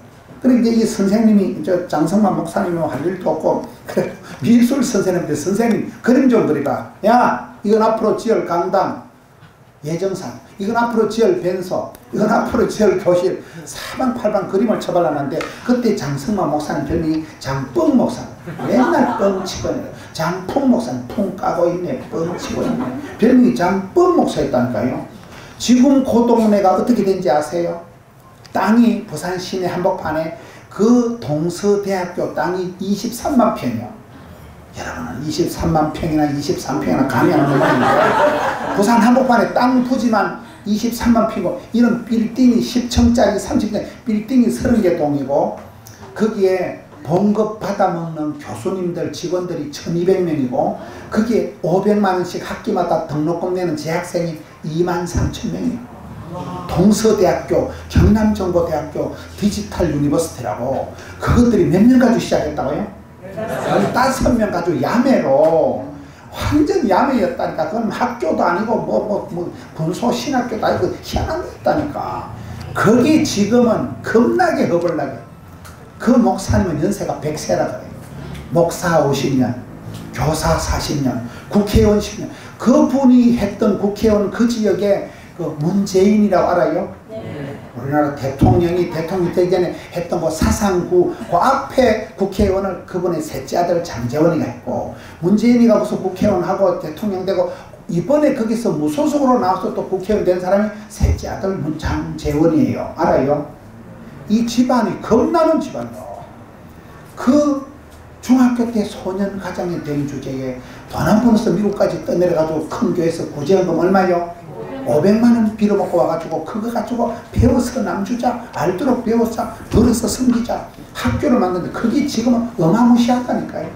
그러니까 이 선생님이 저 장성만 목사님이 할 일도 없고 그래 미술 선생님인데 선생님 그림 좀 그리라. 야 이건 앞으로 지을 강당 예정상, 이건 앞으로 지을 변소, 이건 앞으로 지을 교실, 사방팔방 그림을 쳐발랐는데 그때 장성만 목사님 별명이 장뻥 목사님. 맨날 뻥 치고 있네. 장풍 목사님 풍 까고 있네. 뻥 치고 있네. 별명이 장뻥 목사였다니까요. 지금 그 동네가 어떻게 된지 아세요? 땅이 부산 시내 한복판에 그 동서대학교 땅이 23만 평이요. 여러분은 23만 평이나 23평이나 감이 안 오는 말인데 부산 한복판에 땅 부지만 23만 평이고 이런 빌딩이 10층짜리 30층 빌딩이 30개 동이고 거기에 봉급 받아먹는 교수님들 직원들이 1200명이고 거기에 500만 원씩 학기마다 등록금 내는 재학생이 2만 3천 명이에요. 동서대학교, 경남정보대학교 디지털 유니버시티라고 그것들이 몇 명 가지고 시작했다고요? 15명 가지고 야매로 완전 야매였다니까. 그건 학교도 아니고 분소 신학교도 아니고 희한한 거였다니까. 거기 지금은 겁나게 허벌나게 그 목사님은 연세가 100세라 그래요. 목사 50년, 교사 40년, 국회의원 10년. 그분이 했던 국회의원 그 지역에 그 문재인이라고 알아요? 네. 우리나라 대통령이 대통령 되기 전에 했던 그 사상구 그 앞에 국회의원을 그분의 셋째 아들 장재원이가 했고, 문재인이가 무슨 국회의원하고 대통령 되고 이번에 거기서 무소속으로 나와서 또 국회의원 된 사람이 셋째 아들 장재원이에요. 알아요? 이 집안이 겁나는 집안이요. 그 중학교 때 소년가장이 된 주제에 돈 한 푼 없어 미국까지 떠내려가지고 큰 교회에서 구제연금 얼마요? 500만 원 빌어먹고 와가지고 그거 가지고 배워서 남주자, 알도록 배워서 벌어서 섬기자 학교를 만드는데 그게 지금은 어마무시하다니까요.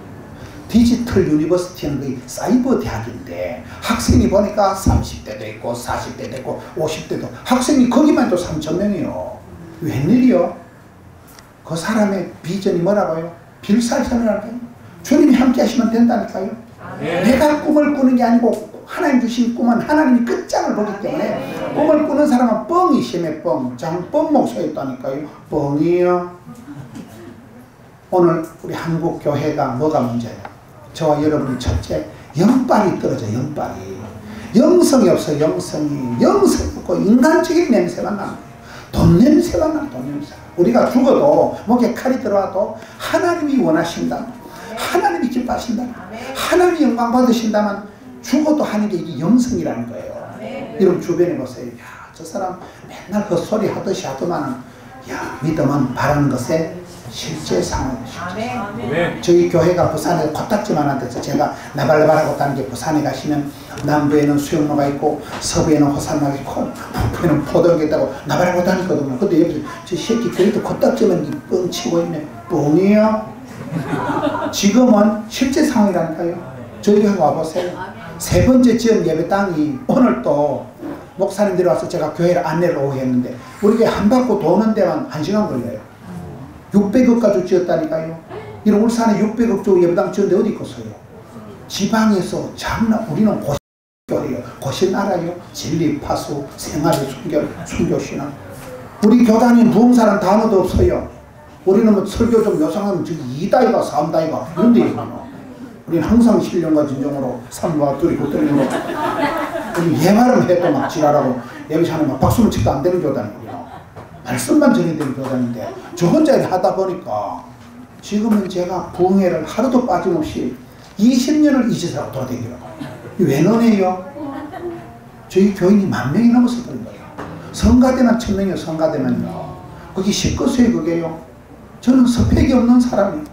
디지털 유니버시티는 그 사이버 대학인데 학생이 보니까 30대도 있고 40대도 있고 50대도 학생이 거기만 또 3,000명이요. 웬일이요? 그 사람의 비전이 뭐라고요? 빌살선이랄까요? 주님이 함께 하시면 된다니까요. 네. 내가 꿈을 꾸는 게 아니고 하나님 주신 꿈은 하나님이 끝장을 보기 때문에 꿈을 꾸는 사람은 뻥이 심해. 뻥. 장뻥 서 있다니까요. 뻥이요. 오늘 우리 한국 교회가 뭐가 문제예요? 저와 여러분이 첫째, 영빨이 떨어져. 영빨이. 영성이 없어. 영성이 없고 인간적인 냄새만 나는 거예요. 돈 냄새만 나는 돈 냄새. 우리가 죽어도 목에 칼이 들어와도 하나님이 원하신다, 하나님이 기뻐하신다, 하나님이 영광 받으신다면 죽어도 하는 게 이게 영성이라는 거예요. 여러분 주변에 보세요. 야, 저 사람 맨날 헛소리 하듯이 하더만은, 야, 믿음은 바라는 것에 실제 상황이죠. 저희 교회가 부산에 코딱지만한 데서 제가 나발나발하고 다는 게, 부산에 가시면 남부에는 수영로가 있고 서부에는 호산로가 있고 북부에는 포도가 있다고 나발하고 다니거든요. 근데 여기 저 새끼 그래도 코딱지만 뻥치고 있네. 뻥이요. 지금은 실제 상황이라니까요. 저희 교회 와보세요. 세 번째 지역 예배당이 오늘 또 목사님들이 와서 제가 교회를 안내를 오고 했는데 우리 교회 한 바퀴 도는 데만 1시간 걸려요. 600억 가지고 지었다니까요. 이런 울산에 600억 주고 예배당 지었는데 어디 있겠어요? 지방에서 장난, 우리는 고신교회예요. 고신 알아요? 진리, 파수, 생활의 순교신앙. 우리 교단에 부흥사는 단어도 없어요. 우리는 뭐 설교 좀 요상하면 저기 2다이가 3다이가 이런 데 있잖아. 우리는 항상 신령과 진정으로 삼과 둘이 붙들리는 거. 우리 예말을 해도 막 지랄하고 여기서 하면 막 박수를 치도 안 되는 교단이에요. 말씀만 전해드리는 교단인데 저 혼자 하다 보니까 지금은 제가 부흥회를 하루도 빠짐없이 20년을 이 짓을 하고 돌아다니더라고요. 왜 너네요? 저희 교인이 10,000명이 넘었을 거예요. 성가대만 1,000명이요. 성가대만요. 그게 시끄러워요. 그게요. 저는 스펙이 없는 사람이에요.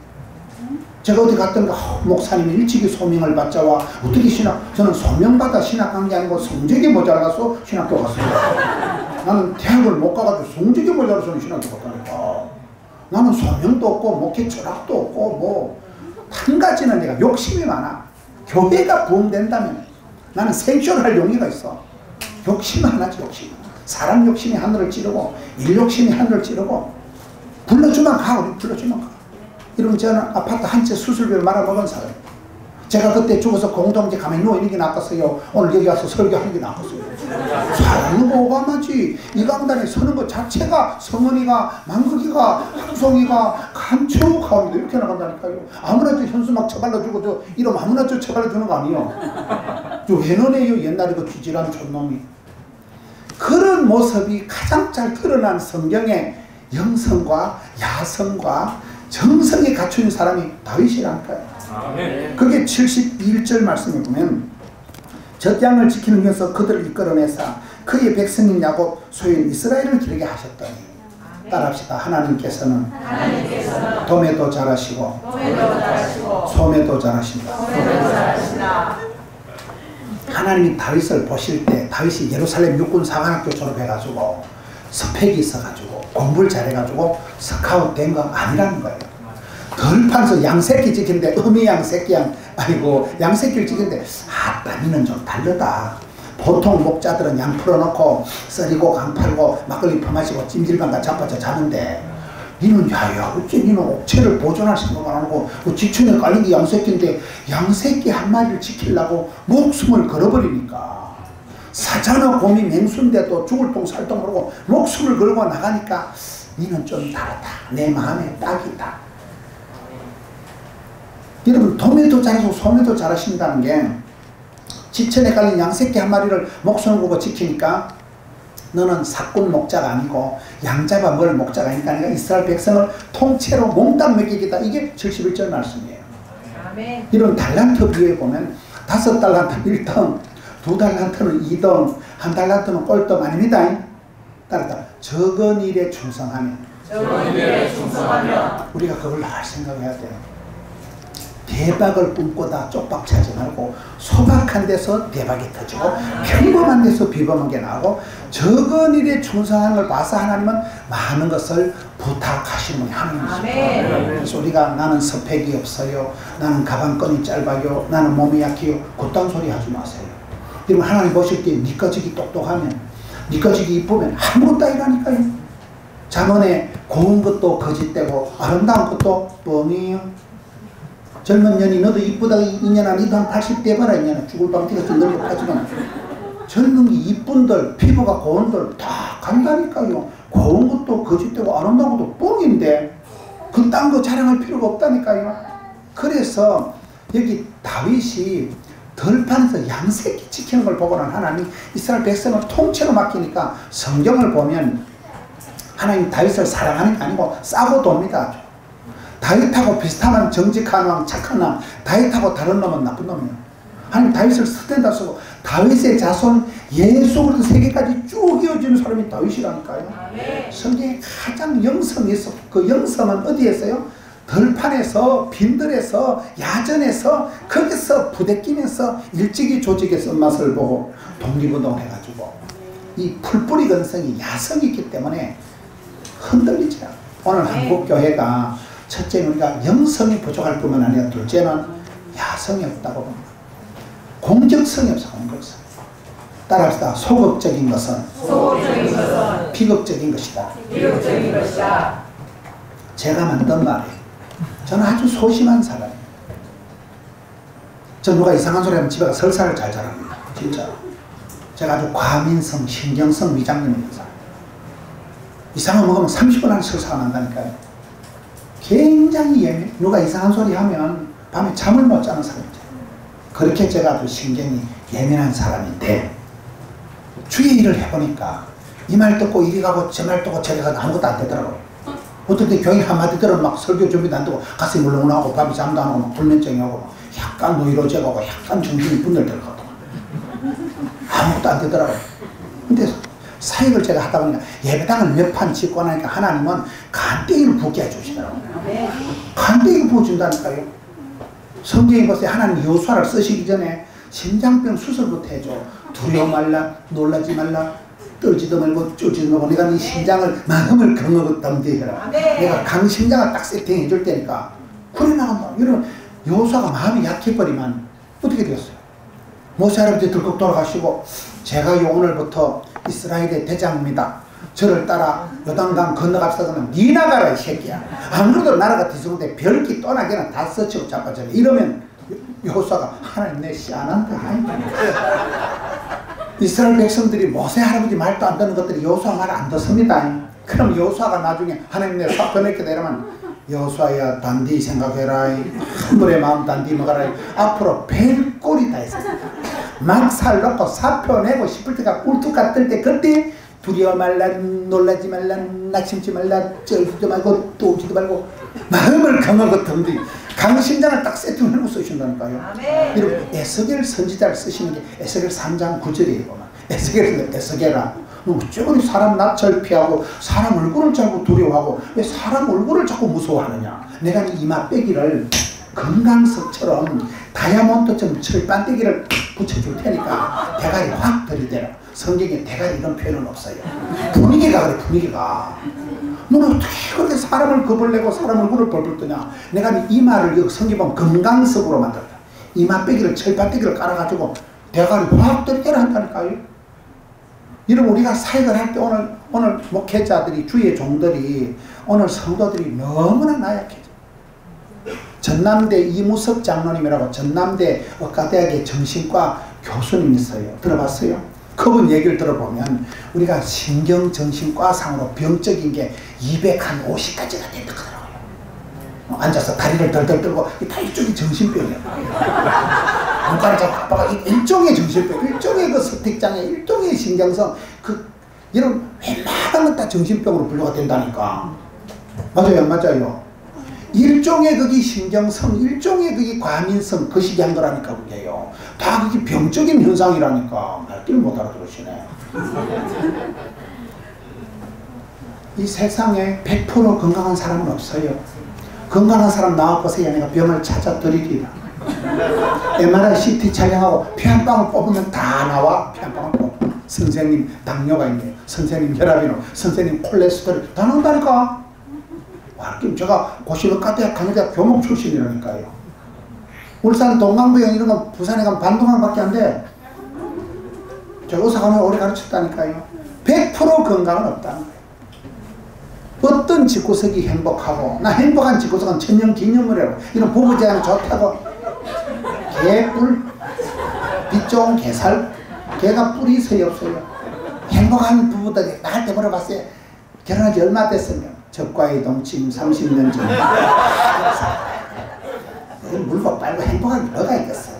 제가 어디 갔던가 목사님이 일찍이 소명을 받자와 어떻게 저는 소명받아 신학한 게 아니고 성적이 모자라서 신학교 갔어요. 나는 대학을 못 가가지고 성적이 모자라서 신학교 갔다니까. 나는 소명도 없고 목회 철학도 없고 뭐 한 가지는 내가 욕심이 많아. 교회가 부흥된다면 나는 생존할 용의가 있어. 욕심 하나지. 욕심. 사람 욕심이 하늘을 찌르고 일 욕심이 하늘을 찌르고 불러주면 가. 우리 불러주면 가. 이러면 저는 아파트 한 채 수술비를 말아먹은 사람. 제가 그때 죽어서 공동체 가만히 누워있는 게 낫겠어요? 오늘 여기 와서 설교하는 게 낫겠어요? 사람은 오감하지. 이 강단에 서는 것 자체가 성은이가, 망극이가, 항송이가, 감추하고 이렇게 나간다니까요. 아무나 저 현수 막 처발라주고 저 이러면 아무나 저 처발라주는 거 아니에요. 저 왜너네요? 옛날에 그 귀질한 촌놈이. 그런 모습이 가장 잘 드러난 성경의 영성과 야성과 정성에 갖춘 사람이 다윗이라니까요. 그게 71절 말씀에 보면 젖 양을 지키는 위해서 그들을 이끌어내사 그의 백성인 야곱 소유인 이스라엘을 기르게 하셨더니. 따라합시다. 하나님께서는 돔에도 잘하시고 소매도 잘하신다. 하나님이 다윗을 보실 때 다윗이 예루살렘 육군 사관학교 졸업해가지고 스펙이 있어가지고 공부를 잘해가지고 스카웃 된 거 아니라는 거예요. 덜판서 양새끼 지키는데 어미 양새끼 아니고 양새끼를 지키는데 아, 따미는 좀 다르다. 보통 목자들은 양 풀어놓고 썰이고 강 팔고 막걸리 퍼마시고 찜질방가 자빠져 자는데 니는 야야 어째 니는 옥체를 보존할 생각을 안 하고 지천에 깔린 게 양새끼인데 양새끼 한 마리를 지키려고 목숨을 걸어버리니까 사자나 곰이 맹수인데도 죽을 똥 살 똥 모르고 목숨을 걸고 나가니까 니는 좀 다르다. 내 마음에 딱이다. 여러분 도매도 잘하시고 소매도 잘하신다는 게 지천에 깔린 양새끼 한 마리를 목숨을 걸고 지키니까 너는 사꾼 목자가 아니고 양잡아 먹을 목자가 아니니까 내가 이스라엘 백성을 통째로 몽땅 먹이겠다. 이게 71절 말씀이에요. 아멘. 이런 달란트 비유에 보면 5달란트 1등, 2달란트는 2등, 1달란트는 꼴등 아닙니다. 따라서 적은 일에 충성하면 우리가 그걸 할 생각해야 돼요. 대박을 꿈꾸다 쪽박 차지 말고 소박한 데서 대박이 터지고 평범한 데서 비범하게 나오고 적은 일에 충성하는 걸 봐서 하나님은 많은 것을 부탁하시는 분이 하나님이십니다. 그래서 우리가 나는 스펙이 없어요, 나는 가방끈이 짧아요, 나는 몸이 약해요, 그딴 소리 하지 마세요. 그러면 하나님 보실 때 니꺼지기 똑똑하면, 니꺼지기 이쁘면 아무것도 아니라니까요. 잠언에 고운 것도 거짓되고 아름다운 것도 뻥이에요. 젊은 년이 너도 이쁘다고 이년아 니도 한 80대 봐라 이년아 죽을 방티가 좀 늙어 빠지거나 젊은 게 이쁜들 피부가 고운들 다 간다니까요. 고운 것도 거짓되고 아름다운 것도 뻥인데 그딴 거 자랑할 필요가 없다니까요. 그래서 여기 다윗이 들판에서 양새끼 지키는 걸 보고는 하나님 이스라엘 백성을 통째로 맡기니까 성경을 보면 하나님 다윗을 사랑하는 게 아니고 싸고 돕니다. 다윗하고 비슷한 정직한 왕, 착한 왕, 다윗하고 다른 놈은 나쁜 놈이에요. 하나님 다윗을 스탠다 쓰고 다윗의 자손 예수부터 세계까지 쭉 이어지는 사람이 다윗이라니까요. 성경에 가장 영성이 있어. 그 영성은 어디에서요? 들판에서, 빈들에서, 야전에서, 거기서 부대끼면서 일찍이 조직의 맛을 보고 독립운동을 해가지고 이 풀뿌리 근성이 야성이 있기 때문에 흔들리지 않아요. 오늘 한국교회가 첫째는 우리가 영성이 부족할 뿐만 아니라 둘째는 야성이 없다고 봅니다. 공격성이 없어. 공격성. 따라합시다. 소극적인 것은 비극적인 것이다. 제가 만든 말이에요. 저는 아주 소심한 사람이에요. 저 누가 이상한 소리 하면 집에 가서 설사를 잘 잘합니다. 진짜. 제가 아주 과민성, 신경성 미장님 있는 사람. 이상한 거 먹으면 30분 안에 설사가 난다니까요. 굉장히 예민. 누가 이상한 소리 하면 밤에 잠을 못 자는 사람이죠. 그렇게 제가 아주 신경이 예민한 사람인데 주의 일을 해보니까 이 말 듣고 이리 가고 저 말 듣고 저리 가도 아무것도 안 되더라고요. 어떨 때 교회 한마디 들으면 막 설교 준비도 안 되고 가슴이 물렁물렁하고 밤에 잠도 안 오고 막 불면증이 오고 약간 노이로제가 오고 약간 정신이 분열들거든. 아무것도 안 되더라고요. 근데 사역을 제가 하다 보니까 예배당을 몇 판 짓고 나니까 하나님은 간땡이를 붓게 해주시더라고요. 간땡이를 부어준다니까요. 성경에 보세요. 하나님 여호수아를 쓰시기 전에 심장병 수술부터 해줘. 두려워 말라, 놀라지 말라, 떨지도 말고 쫄지도 말고 내가 네 심장을 마음을 강하고 담대해라. 내가 강심장을 딱 세팅해 줄 테니까 그래 나간다. 여러분 여호수아가 마음이 약해버리면 어떻게 되었어요? 모세 할아버지 들컥 돌아가시고 제가 오늘부터 이스라엘의 대장입니다. 저를 따라 요단강 건너갑시다 그러면 니 나가라 이 새끼야. 안 그래도 나라가 뒤숭는데 별기 떠나게는 다 써치고 자빠져요. 이러면 여호수아가 하나님 내 씨안한다. 이스라엘 백성들이 모세 할아버지 말도 안 듣는 것들이 여호수아 말 안 듣습니다. 그럼 여호수아가 나중에 하나님 내 사표 낼게 되려면 여호수아야 단디 생각해라. 한물의 마음 단디 먹어라. 앞으로 벨꼴이 다 있었어. 막살 놓고 사표 내고 싶을 때가 꿀뚝 뜰 때 그때 두려워 말라, 놀라지 말라, 낙심치 말라, 쩔지도 말고 또지도 말고 마음을 강하고 덤비 강심장을 딱 세팅해놓고 쓰신다니까요. 이렇게 에스겔 선지자를 쓰시는 게 에스겔 3장 9절이에요. 에스겔아 쭈그리 사람 낯을 피하고 사람 얼굴을 자꾸 두려워하고 왜 사람 얼굴을 자꾸 무서워하느냐. 내가 이마 빼기를 건강석처럼 다이아몬드처럼 철반대기를 붙여줄 테니까 대가리 확 들이대라. 성경에 대가리 이런 표현은 없어요. 분위기가 그래. 분위기가 너는 어떻게 그렇게 사람을 겁을 내고 사람 얼굴을 벌벌 뜨냐. 내가 이마를 성경 보면 건강석으로 만들었다. 이마 빼기를 철반대기를 깔아가지고 대가리 확 떨겨라 한다니까요. 여러분 우리가 사역을 할 때 오늘 목회자들이 주의 종들이 오늘 성도들이 너무나 나약해져. 전남대 이무석 장로님이라고 전남대 의과대학의 정신과 교수님 있어요. 들어봤어요? 그분 얘기를 들어보면 우리가 신경정신과상으로 병적인 게 250가지가 된다 그러더라고요. 앉아서 다리를 덜덜 떨고 다 일종의 정신병이에요. 눈가를 잡고 아빠가 일종의 정신병, 일종의 그 스틱장애, 일종의 신경성, 이런 웬만한 건 다 정신병으로 분류가 된다니까. 맞아요, 안 맞아요? 일종의 그게 신경성, 일종의 그게 과민성, 그 시기 한 거라니까 그게요. 다 그게 병적인 현상이라니까. 말귀를 못 알아들으시네. 이 세상에 100% 건강한 사람은 없어요. 건강한 사람 나와보세요. 내가 병을 찾아 드리리라. MRI, CT 촬영하고 피 한 방울 뽑으면 다 나와. 피 한 방울 뽑고 선생님 당뇨가 있네요. 선생님 혈압이 나와. 선생님 콜레스테롤 다 나온다니까. 와, 제가 고시의과대학 강의대학 교목 출신이라니까요. 울산 동강부형 이런 거 부산에 가면 반동강밖에 안 돼. 제가 의사 가면 오래 가르쳤다니까요. 100% 건강은 없다는 거예요. 어떤 집구석이 행복하고, 나 행복한 집구석은 천년기념물이라고, 이런 부부 제한 좋다고, 개뿔, 빛 좋은 개살, 개가 뿔이 있어요 없어요? 행복한 부부들이 나한테 물어봤어요. 결혼한 지 얼마 됐으면 적과의 동침 30년 전. 물고 빨고 행복하게 뭐가 있겠어.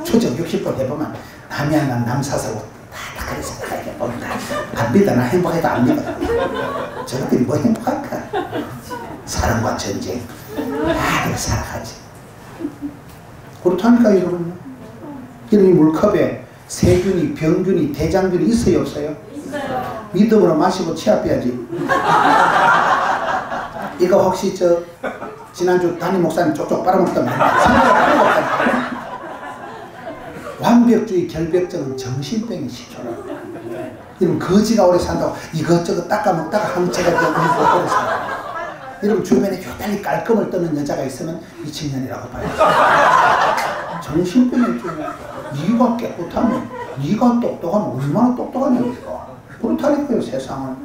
초적 60번 해보면 남이 하나 남 사서고 다 그래서 이렇게 본다. 안 믿어. 나 행복해도 안 믿어. 저것들이 뭐 행복할까? 사랑과 전쟁 다들 살아가지. 그렇다니까 여러분. 이런 물컵에 세균이, 병균이, 대장균이 있어요 없어요? 있어요. 믿음으로 마시고 취합해야지. 이거 혹시 지난주 담임 목사님 쪽쪽 빨아먹던 완벽주의 결벽증은 정신병이 시초라. 이러면 거지가 오래 산다고 이것저것 닦아먹다가 항체가 되고 오래 산다. 이러면 주변에 교단이 깔끔을 떠는 여자가 있으면 미친년이라고 봐요. 정신병이 중요해. 네가 깨끗하면, 네가 똑똑하면 얼마나 똑똑하냐 이거. 그렇다니까요 세상은.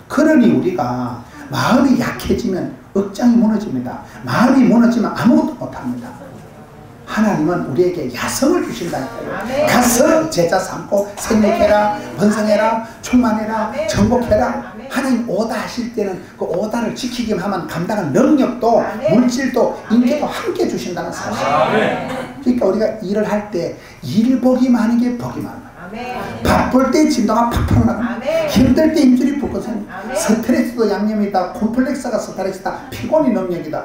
그러니 우리가 마음이 약해지면 억장이 무너집니다. 마음이 무너지면 아무것도 못합니다. 하나님은 우리에게 야성을 주신다니까요. 가서 제자 삼고 생육해라, 번성해라, 충만해라, 정복해라. 하나님 오다 하실 때는 그 오다를 지키기만 하면 감당할 능력도 물질도 인기도 함께 주신다는 사실. 그러니까 우리가 일을 할 때 일 복이 많은 게 복이 많아요. 바쁠 때 진도가 팍팍 나고 힘들 때 힘줄이 붓거든요. 스트레스도 양념이다. 콤플렉스가 스트레스다. 피곤이 능력이다.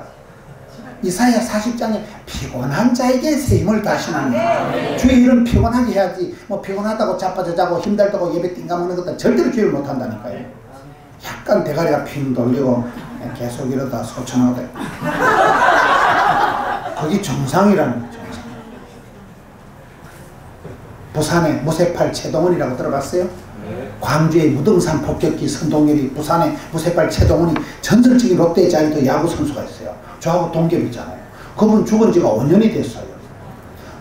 이사야 40장에 피곤한 자에게 새 힘을 다시나니. 주의 일은 피곤하게 해야지. 뭐 피곤하다고 자빠져 자고 힘들다고 예배 띵가먹는 것도 절대로 주의를 못한다니까요. 약간 대가리가 핑 돌리고 계속 이러다 소천하고 그게 정상이라는 거죠. 부산의 무쇠팔 최동원이라고 들어봤어요? 광주의 무등산 폭격기 선동열이 부산의 무쇠팔 최동원이 전설적인 롯데 자이언트 야구 선수가 있어요. 저하고 동갑이잖아요. 그분 죽은 지가 5년이 됐어요.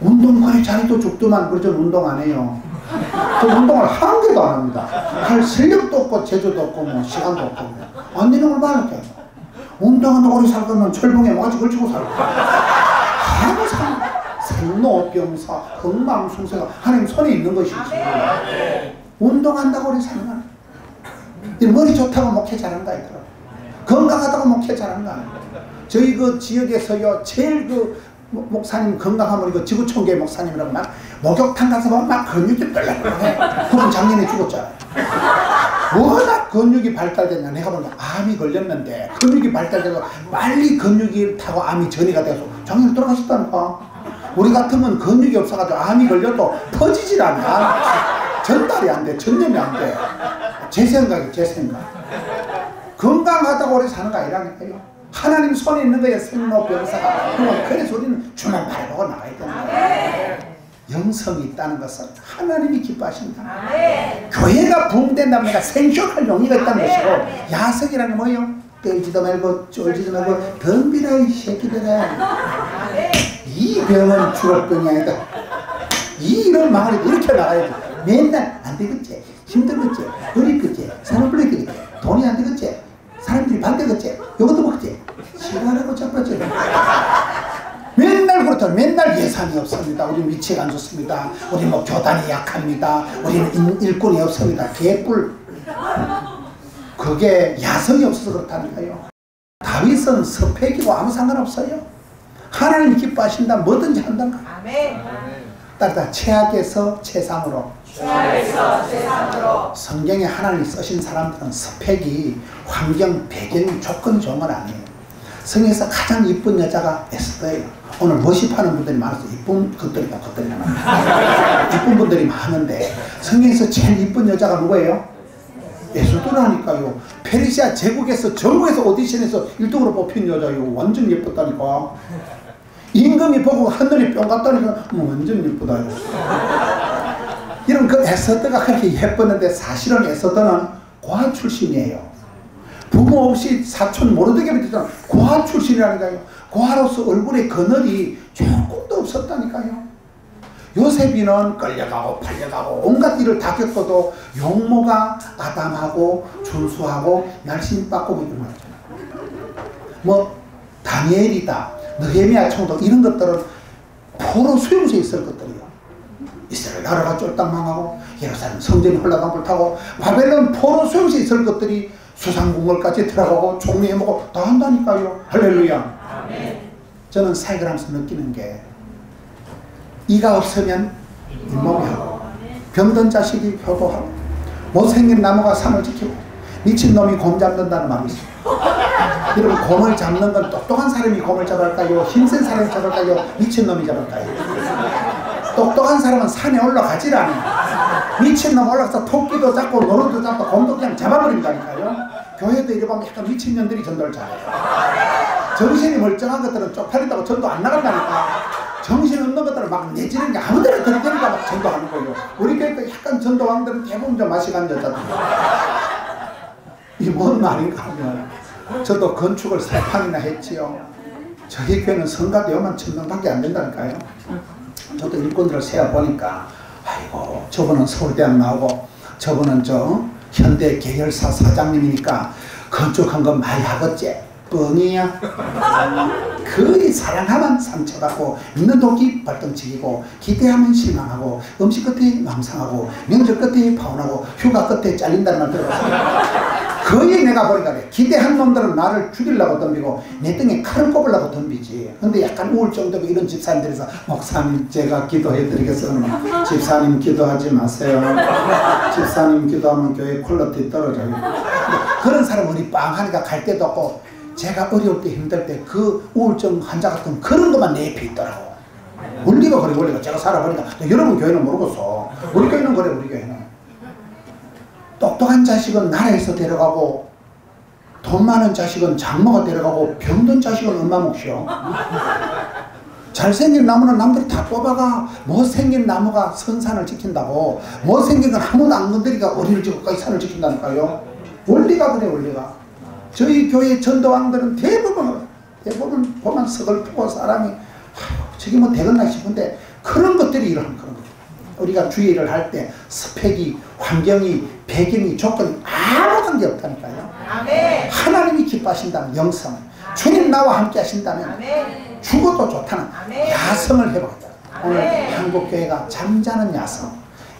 운동권의 자리도 죽더만 그저 운동 안 해요. 저 운동을 한 개도 안 합니다. 할 실력도 없고 재주도 없고 뭐 시간도 없고 안 되는 걸 많을게. 운동하면 오래 살 거면 철봉에 뭐가지 걸치고 살고 아무 상 생로병사 흥망숭쇠가 하나님 손에 있는 것이지. 운동한다고 오래 사는 거야. 머리 좋다고 목회 잘한다 했더라. 건강하다고 목회 잘한다. 저희 그 지역에서요 제일 그 목사님 건강하면 이거 지구촌교회 목사님이라고 막 목욕탕 가서 막 근육이 뻘락뻘락해. 그분 작년에 죽었잖아요. 워낙 근육이 발달됐냐. 내가 보니까 암이 걸렸는데 근육이 발달돼서 빨리 근육이 타고 암이 전이가 돼서 작년에 돌아가셨다니까. 우리 같으면 근육이 없어가지고 암이 걸려도 퍼지질 않아. 전달이 안 돼. 전염이 안 돼. 제 생각이 제 생각. 건강하다고 오래 사는 거 아니라니까요. 하나님 손에 있는 거예요. 생로병사가. 그래서 우리는 주만 바라보고 나가야 되는 거예요. 영성이 있다는 것은 하나님이 기뻐하신다. 교회가 붕댄답니다. 생쇼할 용의가 있다는 것이고 야성이라는 게 뭐예요? 떨지도 말고 쫄지도 말고 덤비라 이 새끼들아. 이 병은 죽을 병이 아니다. 이 일을 망하려고 이렇게 나가야지. 맨날 안 되겠지, 힘들겠지, 어렵겠지, 사람 불리겠지, 돈이 안 되겠지, 사람들이 반대겠지, 이것도 먹겠지. 시간하고 잡았지. 맨날 그렇다. 맨날 예산이 없습니다. 우리 위치가 안 좋습니다. 우리 뭐 교단이 약합니다. 우리는 일꾼이 없습니다. 개뿔. 그게 야성이 없어서 그렇다니까요. 다윗은 스펙이고 아무 상관없어요. 하나님 기뻐하신다. 뭐든지 한단가. 아멘. 따르다 최악에서 최상으로. 최악에서 최상으로. 성경에 하나님 쓰신 사람들은 스펙이 환경, 배경이 조건이 좋은 건 아니에요. 성경에서 가장 이쁜 여자가 에스더예요. 오늘 머시파는 분들이 많아서 이쁜 것들이 많아요. 이쁜 분들이 많은데 성경에서 제일 이쁜 여자가 누구예요? 에스더라니까요. 페르시아 제국에서 전국에서 오디션에서 1등으로 뽑힌 여자요. 완전 예뻤다니까. 임금이 보고 하늘이 뿅 갔다니까 완전 예쁘다. 이런 그 에스더가 그렇게 예뻤는데 사실은 에스더는 고아 출신이에요. 부모 없이 사촌 모르드게 밑에서 고아 출신이라니까요. 고아로서 얼굴에 그늘이 조금도 없었다니까요. 요셉이는 끌려가고 팔려가고 온갖 일을 다 겪어도 용모가 아담하고 준수하고 날씬받고 뭐 이런 거잖아요. 뭐 다니엘이다, 느헤미야 총독 이런 것들은 포로 수용소에 있을 것들이요. 이스라엘 나라가 쫄딱 망하고 예루살렘 성전이 홀라당 불타고 바벨론 포로 수용소에 있을 것들이 수상궁궐까지 들어가고 총리해먹고 다 한다니까요. 할렐루야. 아멘. 저는 사역을 하면서 느끼는 게 이가 없으면 잇몸이하고 병든 자식이 효도하고 못생긴 나무가 산을 지키고 미친놈이 곰 잡는다는 말이 있어요. 여러분 곰을 잡는 건 똑똑한 사람이 곰을 잡을까요? 힘센 사람이 잡을까요? 미친놈이 잡을까요? 똑똑한 사람은 산에 올라가질 않아요. 미친놈 올라가서 토끼도 잡고 노루도 잡고 곰도 그냥 잡아버린다니까요. 교회도 이래 보면 약간 미친년들이 전도를 잘해요. 정신이 멀쩡한 것들은 쪽팔린다고 전도 안 나간다니까. 정신 없는 것들은 막 내지는 게 아무데나 들이대니까 막 전도하는 거예요. 우리 교회도 약간 전도왕들은 대부분 좀 맛이 간 여자들. 이게 뭔 말인가 하면 저도 건축을 3판이나 했지요. 저희 교회는 성가대 5만 1,000명밖에 안 된다니까요. 저도 일꾼들을 세어보니까 아이고 저분은 서울대학 나오고 저분은 저 현대 계열사 사장님이니까 건축한 건 많이 하겠지. 뻥이야. 거의 사랑하면 상처받고 믿는 도끼 발등치기고 기대하면 실망하고 음식 끝에 망상하고 명절 끝에 파혼하고 휴가 끝에 잘린다는 말 들어봤어요. 거의 내가 보니까 그래. 기대한 놈들은 나를 죽이려고 덤비고 내 등에 칼을 꼽으려고 덤비지. 근데 약간 우울증도 이런 집사님들에서 목사님 제가 기도해 드리겠습니다. 집사님 기도하지 마세요. 집사님 기도하면 교회 퀄리티 떨어져요. 그런 사람 우리 빵하니까 갈 데도 없고 제가 어려울 때 힘들 때 그 우울증 환자 같은 그런 것만 내 옆에 있더라고. 원리가 그래. 원리가 제가 살아보니까 여러분 교회는 모르겠어. 우리 교회는 그래. 우리 교회는 똑똑한 자식은 나라에서 데려가고 돈 많은 자식은 장모가 데려가고 병든 자식은 엄마 몫이요. 잘생긴 나무는 남들이 다 뽑아가. 못생긴 나무가 선산을 지킨다고. 못생긴 건 아무도 안 건드리니까 어린을 지고까지 산을 지킨다니까요. 원리가 그래. 원리가. 저희 교회 전도왕들은 대부분 보면 서글프고 사람이 저기 뭐 되겠나 싶은데 그런 것들이 일어나는 그런 것. 우리가 주의를 할 때 스펙이, 환경이, 배경이, 조건이 아무 관계 없다니까요. 아멘. 하나님이 기뻐하신다면 영성, 주님 나와 함께 하신다면 아멘. 죽어도 좋다는 아멘. 야성을 해보겠다. 오늘 한국교회가 잠자는 야성,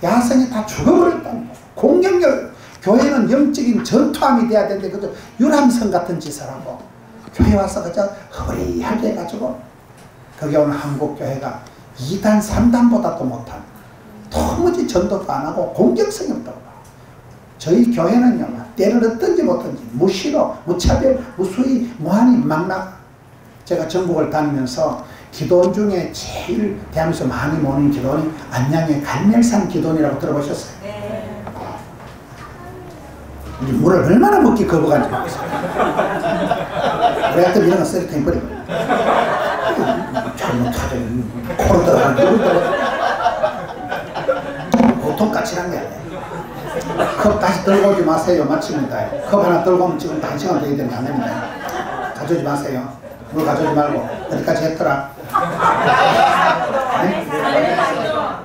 야성이 다 죽어버렸다는 거예요. 공격력, 교회는 영적인 전투함이 돼야 되는데 그저 유람선 같은 짓을 하고 교회 와서 그저 허리하게 해가지고 그게 오늘 한국교회가 2단, 3단보다도 못한 도무지 전도도 안 하고 공격성이 없다고 봐. 저희 교회는요, 때를 얻든지 못든지 무시로, 무차별, 무수히, 무한히 막 나가. 제가 전국을 다니면서 기도원 중에 제일 대한민국에서 많이 모는 기도원이 안양의 갈멜산 기도원이라고 들어보셨어요? 네. 우리 물을 얼마나 먹기 거부간지 모르겠어요. 우리 같은 이런 거 쓰리 테니 버리고. 잘못하죠. 코로 들어가고, 입을 들어가고. 보통 까칠한 게 아니에요. 컵 다시 들고 오지 마세요. 마칩니다. 컵 하나 들고 오면 지금 1시간 돼야 되는 게 안 됩니다. 가져오지 마세요. 물 가져오지 말고. 어디까지 했더라? 네?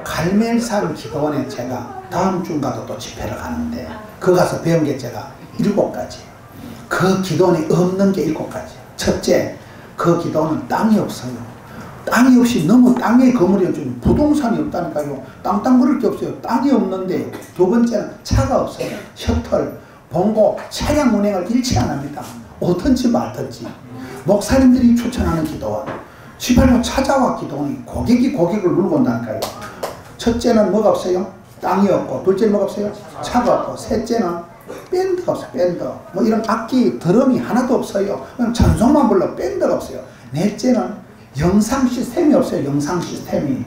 갈멜산 기도원에 제가 다음 주인가도 또 집회를 가는데 그 가서 배운 게 제가 7가지. 그 기도원에 없는 게 7가지. 첫째, 그 기도원은 땅이 없어요. 땅이 없이 너무 땅에 거물이 좀 부동산이 없다니까요. 땅 그럴 게 없어요. 땅이 없는데. 두 번째는 차가 없어요. 셔틀, 봉고, 차량 운행을 일치 안 합니다. 오든지 말든지. 목사님들이 추천하는 기도원, 지발로 찾아와 기도원이 고객이 고객을 물고 온다니까요. 첫째는 뭐가 없어요? 땅이 없고, 둘째는 뭐가 없어요? 차가 없고, 셋째는 밴드가 없어요. 밴드. 뭐 이런 악기, 드럼이 하나도 없어요. 그냥 찬송만 불러 밴드가 없어요. 넷째는 영상 시스템이 없어요. 영상 시스템이.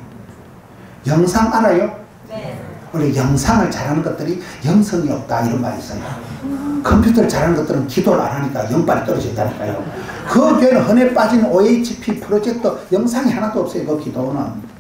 영상 알아요? 네. 원래 영상을 잘하는 것들이 영성이 없다 이런 말이 있어요. 컴퓨터를 잘하는 것들은 기도를 안 하니까 영빨이 떨어진다니까요. 그 교회는 흔해 빠진 OHP 프로젝트 영상이 하나도 없어요. 그 기도는.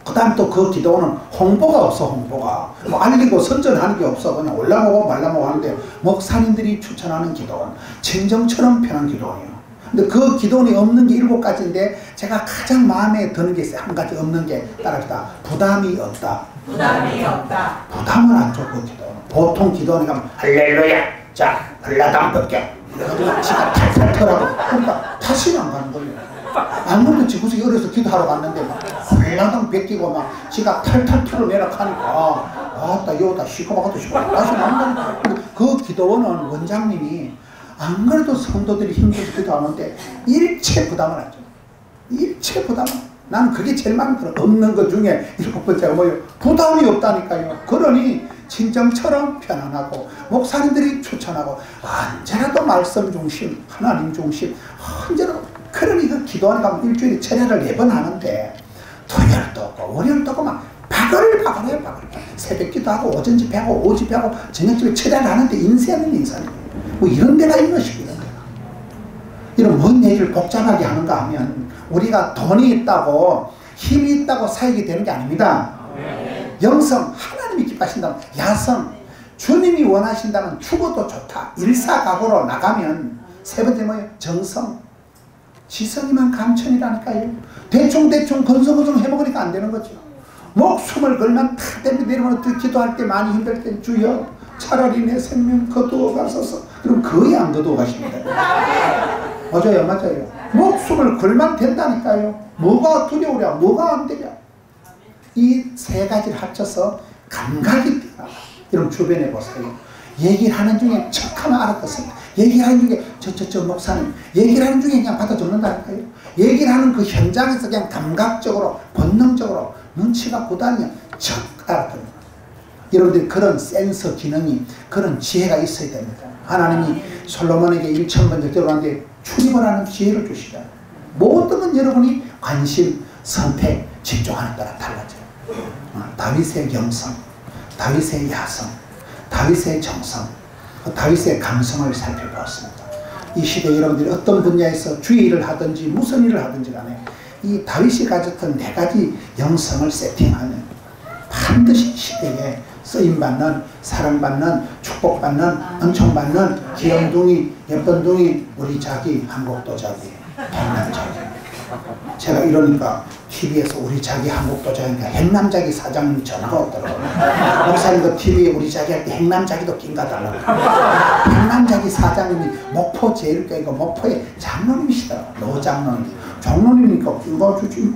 그 다음에 또 그 기도는 홍보가 없어. 홍보가 뭐 알리고 선전하는 게 없어. 그냥 올라오고 말라오고 하는데 목사님들이 추천하는 기도원, 친정처럼 편한 기도원이에요. 근데 그 기도원이 없는 게 7가지인데 제가 가장 마음에 드는 게 있어요. 한 가지 없는 게 따라합시다. 부담이 없다. 부담이 없다. 부담은 안 좋고 기도원. 보통 기도원에 가면 할렐루야, 자 한라당 벗겨 이래가지고 지가 탈탈 털하고 그러니까 다시는 안 가는 거예요. 안 그래도 지구석에 어려서 기도하러 갔는데 막 한라당 벗기고 막 지가 탈탈 털어내라 하니까 아따 여기다 시커멓도 시커멓 다시는 안 가니까. 근데 그 기도원은 원장님이 안 그래도 성도들이 힘들어서 기도하는데 일체 부담을 안 줘요. 일체 부담을. 나는 그게 제일 마음에 들어. 없는 것 중에 7번째가 뭐예요? 부담이 없다니까요. 그러니 친정처럼 편안하고 목사님들이 추천하고 언제라도 말씀 중심, 하나님 중심, 언제나. 그러니 그 기도원에 가면 일주일에 철야를 4번 하는데 토요일도 없고 월요일도 없고 막 바글바글해요. 새벽 기도하고 오전 집회하고 오후 집회하고 저녁 집회 철야를 하는데 인생은 인생이에요. 뭐 이런 데가 있는 것이고 이런 데가. 이런 뭔 얘기를 복잡하게 하는가 하면 우리가 돈이 있다고 힘이 있다고 사역이 되는 게 아닙니다. 영성, 하나님이 기뻐하신다면 야성, 주님이 원하신다면 죽어도 좋다. 일사각오로 나가면 세 번째 뭐예요? 정성. 지성이만 감천이라니까요. 대충 건성건성 해먹으니까 안 되는 거죠. 목숨을 걸면 다 땜비 내려오면 기도할 때 많이 힘들 땐 주여 차라리 내 생명 거두어 가소서. 그럼 거의 안 거두어 가십니다. 맞아요. 목숨을 걸면 된다니까요. 뭐가 두려우랴, 뭐가 안 되랴. 이 3가지를 합쳐서 감각이 있다. 여러분 주변에 보세요. 얘기를 하는 중에 척 하나 알아듣습니다. 얘기를 하는 중에 저 목사님 얘기를 하는 중에 그냥 받아 적는다니까요. 얘기를 하는 그 현장에서 그냥 감각적으로 본능적으로 눈치가 고다니면 척 알아듣는. 여러분들이 그런 센서 기능이 그런 지혜가 있어야 됩니다. 하나님이 솔로몬에게 1000번 들어갔는데 출입을 하는 지혜를 주시잖아요. 모든 건 여러분이 관심, 선택, 집중하는 거랑 달라져요. 다윗의 영성, 다윗의 야성, 다윗의 정성, 다윗의 감성을 살펴보았습니다. 이 시대 여러분들이 어떤 분야에서 주의 일을 하든지 무슨 일을 하든지 간에 이 다윗이 가졌던 4가지 영성을 세팅하면 반드시 시대에 쓰임받는, 사랑받는, 축복받는, 은총받는 귀염둥이, 예쁜둥이, 우리 자기, 한국도 자기, 행남자기. 제가 이러니까 TV에서 우리 자기 한국도 자기니까 행남자기 사장님이 전화가 오더라고요. 목사님 그 TV에 우리 자기 할 때 행남자기도 낀가 달라고. 행남자기 사장님이 목포 제일교회가 목포의 장로님이시더라고요. 노장로님. 장로님이니까 낀가 주지.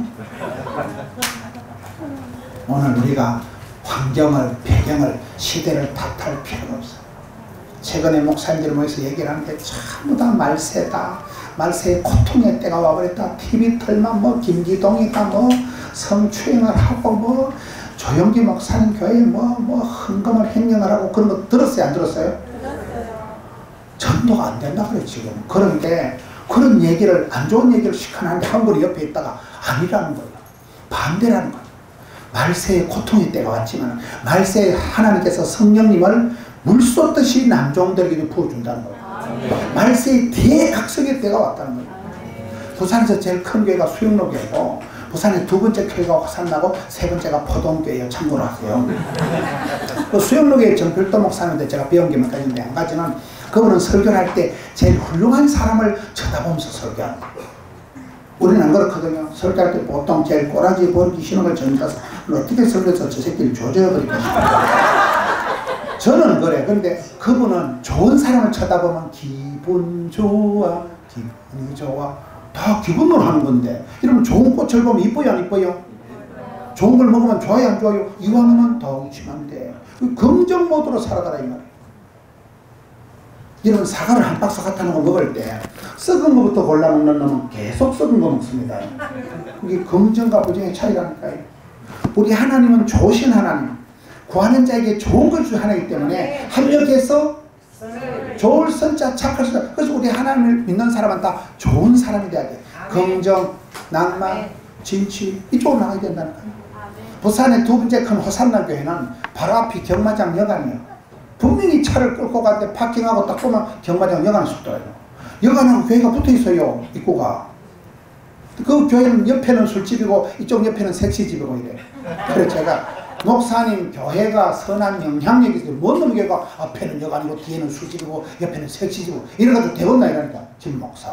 오늘 우리가 환경을, 배경을, 시대를 탓할 필요가 없어요. 최근에 목사님들 모여서 얘기를 하는데 전부 다 말세다. 말세의 고통의 때가 와버렸다. TV 틀만 뭐 김기동이가 뭐 성추행을 하고 뭐 조영기 목사님 교회에 뭐 헌금을 횡령을 하고 그런 거 들었어요? 안 들었어요? 전도가 안 된다 그래 지금. 그런데 그런 얘기를 안 좋은 얘기를 시켜놨는데 한 분이 옆에 있다가 아니라는 거예요. 반대라는 거예요. 말세의 고통의 때가 왔지만 말세에 하나님께서 성령님을 물 쏟듯이 남종들에게 부어준다는 거예요. 말세의 대각성의 때가 왔다는 거예요. 부산에서 제일 큰 교회가 수영로교회고 부산의 2번째 교회가 화산나고 3번째가 포동교회예요. 참고로 하세요. 그 수영로교회 정필도 목사님인데 제가 배운 게 몇 가지인데 한 가지는 그분은 설교를 할 때 제일 훌륭한 사람을 쳐다보면서 설교하는 거예요. 우리는 안 그렇거든요. 설교할 때 보통 제일 꼬라지 보기 싫은 걸 전가서 어떻게 설명해서 저 새끼를 조져버릴까 싶어요. 저는 그래. 근데 그분은 좋은 사람을 쳐다보면 기분 좋아, 기분이 좋아. 다 기분으로 하는 건데. 이러면 좋은 꽃을 보면 이뻐요, 안 이뻐요? 좋은 걸 먹으면 좋아요, 안 좋아요? 이왕이면 더 웃으면 돼. 긍정 모드로 살아가라 이 말이에요. 이런 사과를 한 박스 같다는 거 먹을 때 썩은 거부터 골라 먹는 놈은 계속 썩은 거 먹습니다. 그게 긍정과 부정의 차이라니까요. 우리 하나님은 좋으신 하나님, 구하는 자에게 좋은 걸 주는 하나이기 때문에 합력해서 좋을 선자, 착할 선자. 그래서 우리 하나님을 믿는 사람은 다 좋은 사람이 돼야 돼. 긍정, 낭만, 진취 이쪽으로 나가야 된다니까요. 부산의 두 번째 큰 호산나 교회는 바로 앞이 경마장 여관이에요. 분명히 차를 끌고 갔는데 파킹하고 딱 보면 경마장 여관이 속도예요. 여관하고 교회가 붙어 있어요. 입구가. 그 교회는 옆에는 술집이고 이쪽 옆에는 섹시집이고 이래. 그래서 제가 목사님 교회가 선한 영향력이 있어요. 뭔 놈의 교회가 앞에는 여관이고 뒤에는 술집이고 옆에는 섹시집이고 이래가지고 대본나 이러니까 지금 목사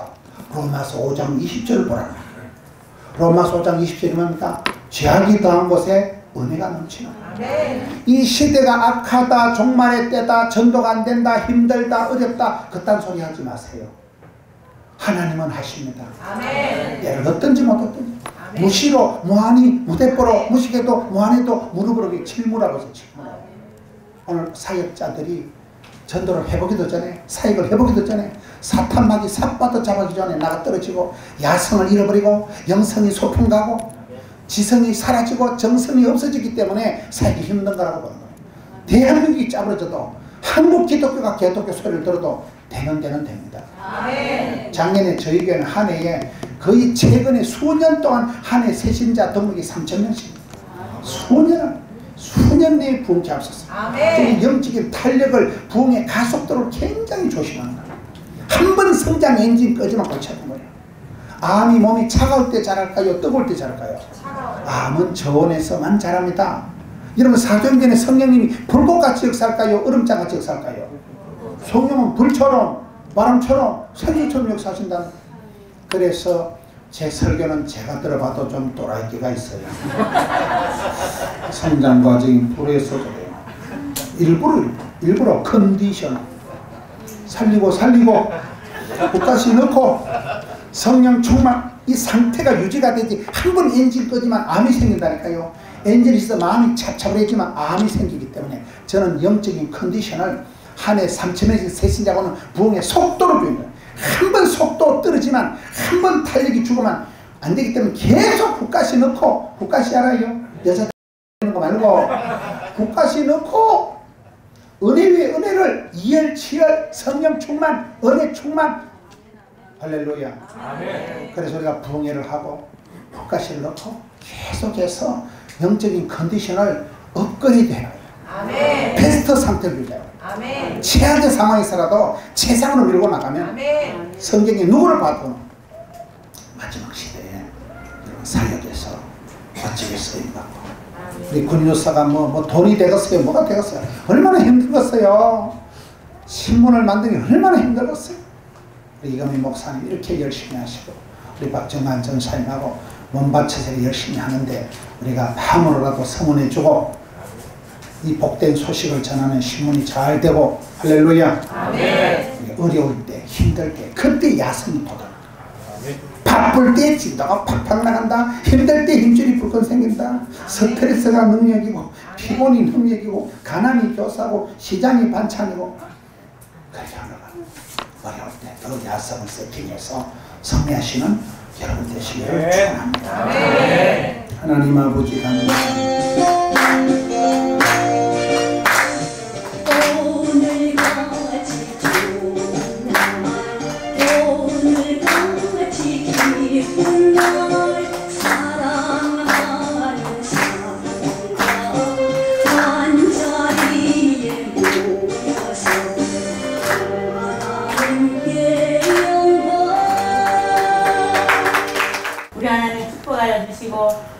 로마서 5장 20절을 보라는 거예요. 로마서 5장 20절이 뭡니까? 죄악이 더한 곳에 은혜가 넘치는 이 시대가 악하다, 종말의 때다, 전도가 안 된다, 힘들다, 어렵다 그딴 소리 하지 마세요. 하나님은 하십니다. 때를 얻든지 못 얻든지 무시로 무한히 무대뽀로 무식해도 무한해도 무릎으로 칠무라고 해서 칠무라고. 오늘 사역자들이 전도를 해보기도 전에 사역을 해보기도 전에 사탄마귀 삿바도 잡아기 전에 나가 떨어지고 야성을 잃어버리고 영성이 소풍 가고 지성이 사라지고 정성이 없어지기 때문에 살기 힘든 거라고 보는 거예요. 대한민국이 짜부러져도 한국 기독교가 개독교 소리를 들어도 되는 데는 됩니다. 작년에 저희 교회는 한 해에 거의 최근에 수년 동안 한 해 새신자 등록이 3,000명씩 수년 내에 부흥케 앞섰어요. 영적인 탄력을 부흥의 가속도를 굉장히 조심하는 거예요. 한 번 성장 엔진 끄지만 고쳐는 거예요. 암이 몸이 차가울 때 자랄까요? 뜨거울 때 자랄까요? 암은 저온에서만 자랍니다. 여러분 사도행전에 성령님이 불꽃같이 역사할까요? 얼음장같이 역사할까요? 성령은 불처럼 바람처럼 생수처럼 역사하신다는. 그래서 제 설교는 제가 들어봐도 좀 또라이기가 있어요. 성장 과정이 불에서 그래요. 일부러 컨디션 살리고 국가시 넣고 성령 충만 이 상태가 유지가 되지 한 번 엔진 끄지만 암이 생긴다니까요. 엔진이 있어 마음이 차분해지만 암이 생기기 때문에 저는 영적인 컨디션을 한 해 3,000명씩 새신자고는 부흥의 속도를 보입니다. 한 번 속도 떨어지만 한 번 탄력이 죽으면 안 되기 때문에 계속 국가시 넣고 국가시 알아요? 여자 하는 거 말고 국가시 넣고 은혜 위에 은혜를 이열치열 성령 충만 은혜 충만 할렐루야. 그래서 우리가 부흥회를 하고 국가시를 넣고 계속해서 영적인 컨디션을 업그레이드 해요. 베스트 상태를 유지해요. 최악의 상황에서라도 최상으로 밀고 나가면 성경에 누구를 봐도 마지막 시대에 사역에서 멋지게 쓰임받고 우리 군인노사가 뭐 돈이 되겠어요? 뭐가 되겠어요? 얼마나 힘들었어요? 신문을 만드는 게 얼마나 힘들었어요? 우리 이금희 목사님 이렇게 열심히 하시고 우리 박정환 전사님하고 몸바쳐서 열심히 하는데 우리가 마음으로라도 성원해주고 이 복된 소식을 전하는 신문이 잘 되고 할렐루야. 어려울 때 힘들 때 그때 야성이 돋아. 바쁠 때 진도가 팍팍 나간다. 힘들 때 힘줄이 불끈 생긴다. 스트레스가 능력이고 피곤이 능력이고 가난이 교사고 시장이 반찬이고 그렇게 하다가 어려울 때 그 야성을 세팅해서 성리하시는 여러분 되시기를 축원합니다. 하나님 아버지 감사합니다.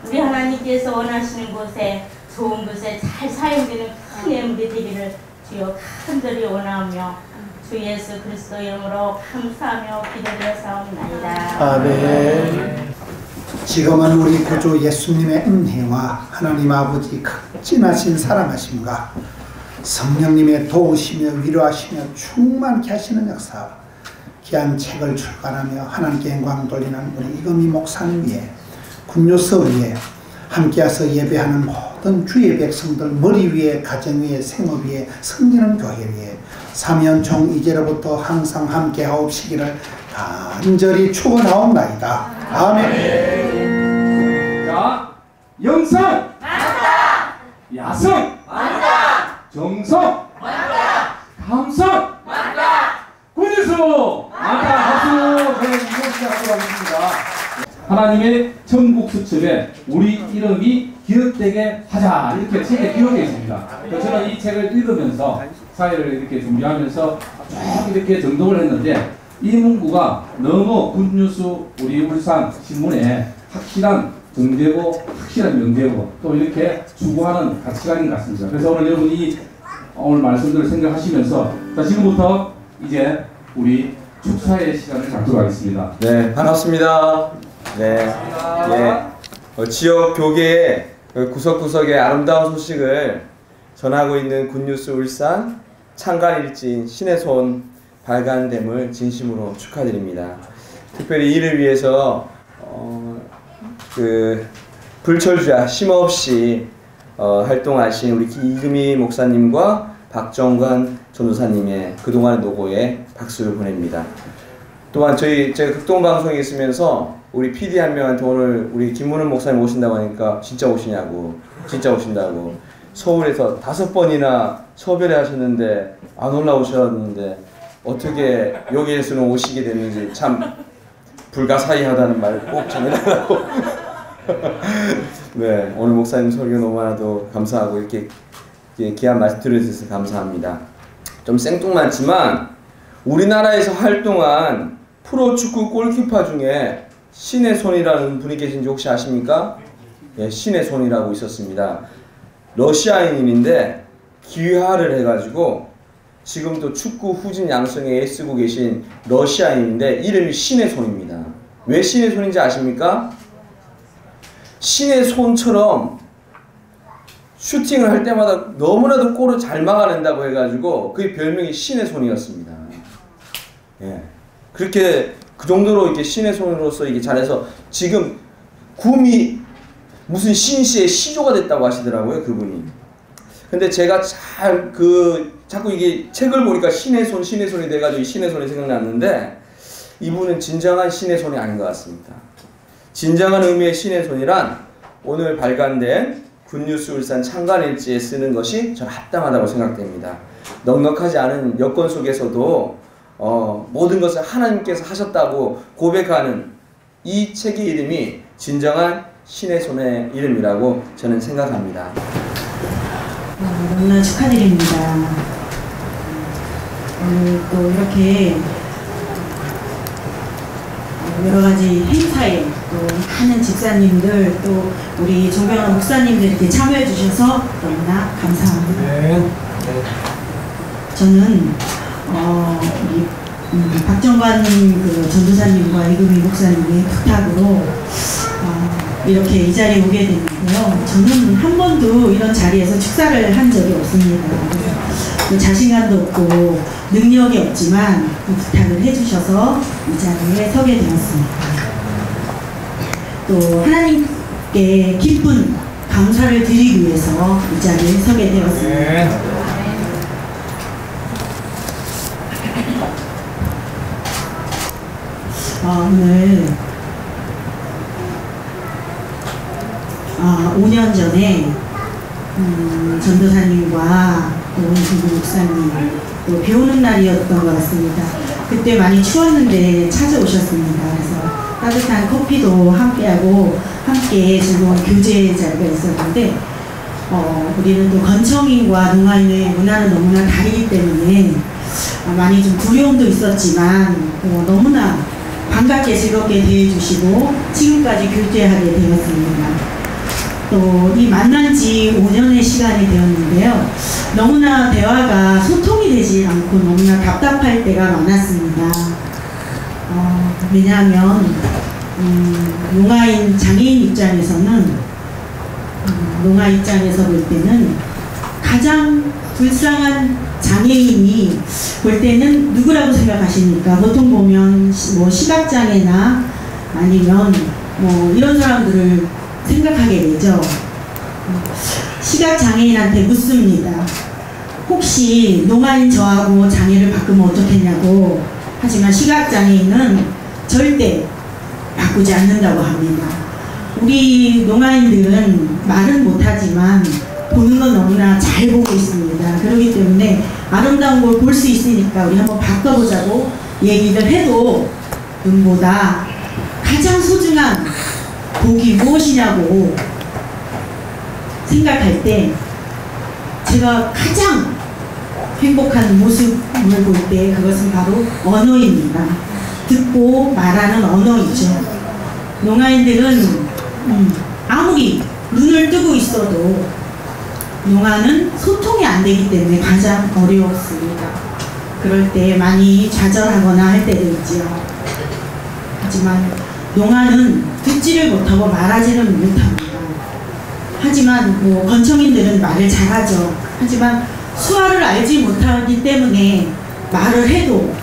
우리 하나님께서 원하시는 곳에 좋은 곳에 잘 사용되는 큰 예물이 되기를 주여 간절히 원하며 주 예수 그리스도 이름으로 감사하며 기도드려 사옵나이다. 아멘. 지금은 우리 구주 예수님의 은혜와 하나님 아버지 극진하신 사랑하심과 성령님의 도우시며 위로하시며 충만케 하시는 역사, 귀한 책을 출간하며 하나님께 영광 돌리는 우리 이금희 목사님 위에, 군요서 위에, 함께해서 예배하는 모든 주의 백성들 머리 위에, 가정 위에, 생업 위에, 섬기는 교회 위에 사면총 이제로부터 항상 함께하옵시기를 간절히 축원하옵나이다. 아멘. 자, 영성 만다, 야성 만다, 정성 만다, 감성 만다, 군유수 만다. 박수. 저는 이곳 시작하도록 하겠습니다. 하나님의 천국 수첩에 우리 이름이 기억되게 하자, 이렇게 책에 기록되어 있습니다. 저는 이 책을 읽으면서 사회를 이렇게 준비하면서 쭉 이렇게 정독을 했는데, 이 문구가 너무 굿뉴스 우리 울산 신문에 확실한 정제고 확실한 명제고 또 이렇게 추구하는 가치관인 것 같습니다. 그래서 오늘 여러분이 오늘 말씀들을 생각하시면서, 자, 지금부터 이제 우리 축사의 시간을 갖도록 하겠습니다. 네, 반갑습니다. 네, 지역 교계의 구석구석의 아름다운 소식을 전하고 있는 굿뉴스 울산 창간일진 신의 손 발간됨을 진심으로 축하드립니다. 특별히 이를 위해서 불철주야 쉼없이 활동하신 우리 이금희 목사님과 박정관 전도사님의 그동안의 노고에 박수를 보냅니다. 또한 제가 극동방송에 있으면서 우리 PD 한 명한테 오늘 우리 김문은 목사님 오신다고 하니까 진짜 오시냐고, 진짜 오신다고, 서울에서 5번이나 섭외를 하셨는데 안 올라오셨는데 어떻게 여기에서는 오시게 됐는지 참 불가사의하다는 말을 꼭 전해달라고. 네, 오늘 목사님 설교 너무나도 감사하고 이렇게 귀한 말씀 들어주셔서 감사합니다. 좀 생뚱맞지만 우리나라에서 활동한 프로축구 골키퍼 중에 신의 손이라는 분이 계신지 혹시 아십니까? 예, 신의 손이라고 있었습니다. 러시아인인데 귀화를 해가지고 지금도 축구 후진 양성에 애쓰고 계신 러시아인인데 이름이 신의 손입니다. 왜 신의 손인지 아십니까? 신의 손처럼 슈팅을 할 때마다 너무나도 골을 잘 막아낸다고 해가지고 그의 별명이 신의 손이었습니다. 예. 그렇게 그 정도로 이렇게 신의 손으로서 이게 잘해서 지금 구미 무슨 신시의 시조가 됐다고 하시더라고요, 그분이. 근데 제가 자꾸 이게 책을 보니까 신의 손이 돼가지고 이 신의 손이 생각났는데, 이분은 진정한 신의 손이 아닌 것 같습니다. 진정한 의미의 신의 손이란 오늘 발간된 굿뉴스 울산 창간일지에 쓰는 것이 저는 합당하다고 생각됩니다. 넉넉하지 않은 여건 속에서도 모든 것을 하나님께서 하셨다고 고백하는 이 책의 이름이 진정한 신의 손의 이름이라고 저는 생각합니다. 너무나 축하드립니다. 오늘 또 이렇게 여러 가지 행사에 또 많은 집사님들 또 우리 존경하는 목사님들 이렇게 참여해 주셔서 너무나 감사합니다. 네. 저는 우리 박정관 전도사님과 이금희 목사님의 부탁으로 이렇게 이 자리에 오게 됐는데요. 저는 한 번도 이런 자리에서 축사를 한 적이 없습니다. 자신감도 없고 능력이 없지만 부탁을 해주셔서 이 자리에 서게 되었습니다. 또 하나님께 깊은 감사를 드리기 위해서 이 자리에 서게 되었습니다. 오늘 5년 전에 전도사님과 또 김 목사님 또 비 오는 날이었던 것 같습니다. 그때 많이 추웠는데 찾아오셨습니다. 그래서 따뜻한 커피도 함께하고 함께 즐거운 교제 자리가 있었는데 우리는 또 건청인과 농아인의 문화는 너무나 다르기 때문에 많이 좀 두려움도 있었지만 너무나 반갑게 즐겁게 대해주시고 지금까지 교제하게 되었습니다. 또 이 만난 지 5년의 시간이 되었는데요. 너무나 대화가 소통이 되지 않고 너무나 답답할 때가 많았습니다. 왜냐하면 농아인 장애인 입장에서는 농아 입장에서 볼 때는 가장 불쌍한 장애인이 볼 때는 누구라고 생각하십니까? 보통 보면 뭐 시각장애나 아니면 뭐 이런 사람들을 생각하게 되죠. 시각장애인한테 묻습니다. 혹시 농아인 저하고 장애를 바꾸면 어떻겠냐고. 하지만 시각장애인은 절대 바꾸지 않는다고 합니다. 우리 농아인들은 말은 못하지만 보는 건 너무나 잘 보고 있습니다. 그렇기 때문에 아름다운 걸 볼 수 있으니까 우리 한번 바꿔보자고 얘기를 해도 눈보다 가장 소중한 복이 무엇이냐고 생각할 때 제가 가장 행복한 모습을 볼 때 그것은 바로 언어입니다. 듣고 말하는 언어이죠. 농아인들은 아무리 눈을 뜨고 있어도 농아는 소통이 안 되기 때문에 가장 어려웠습니다. 그럴 때 많이 좌절하거나 할 때도 있지요. 하지만 농아는 듣지를 못하고 말하지는 못합니다. 하지만 뭐 건청인들은 말을 잘하죠. 하지만 수화를 알지 못하기 때문에 말을 해도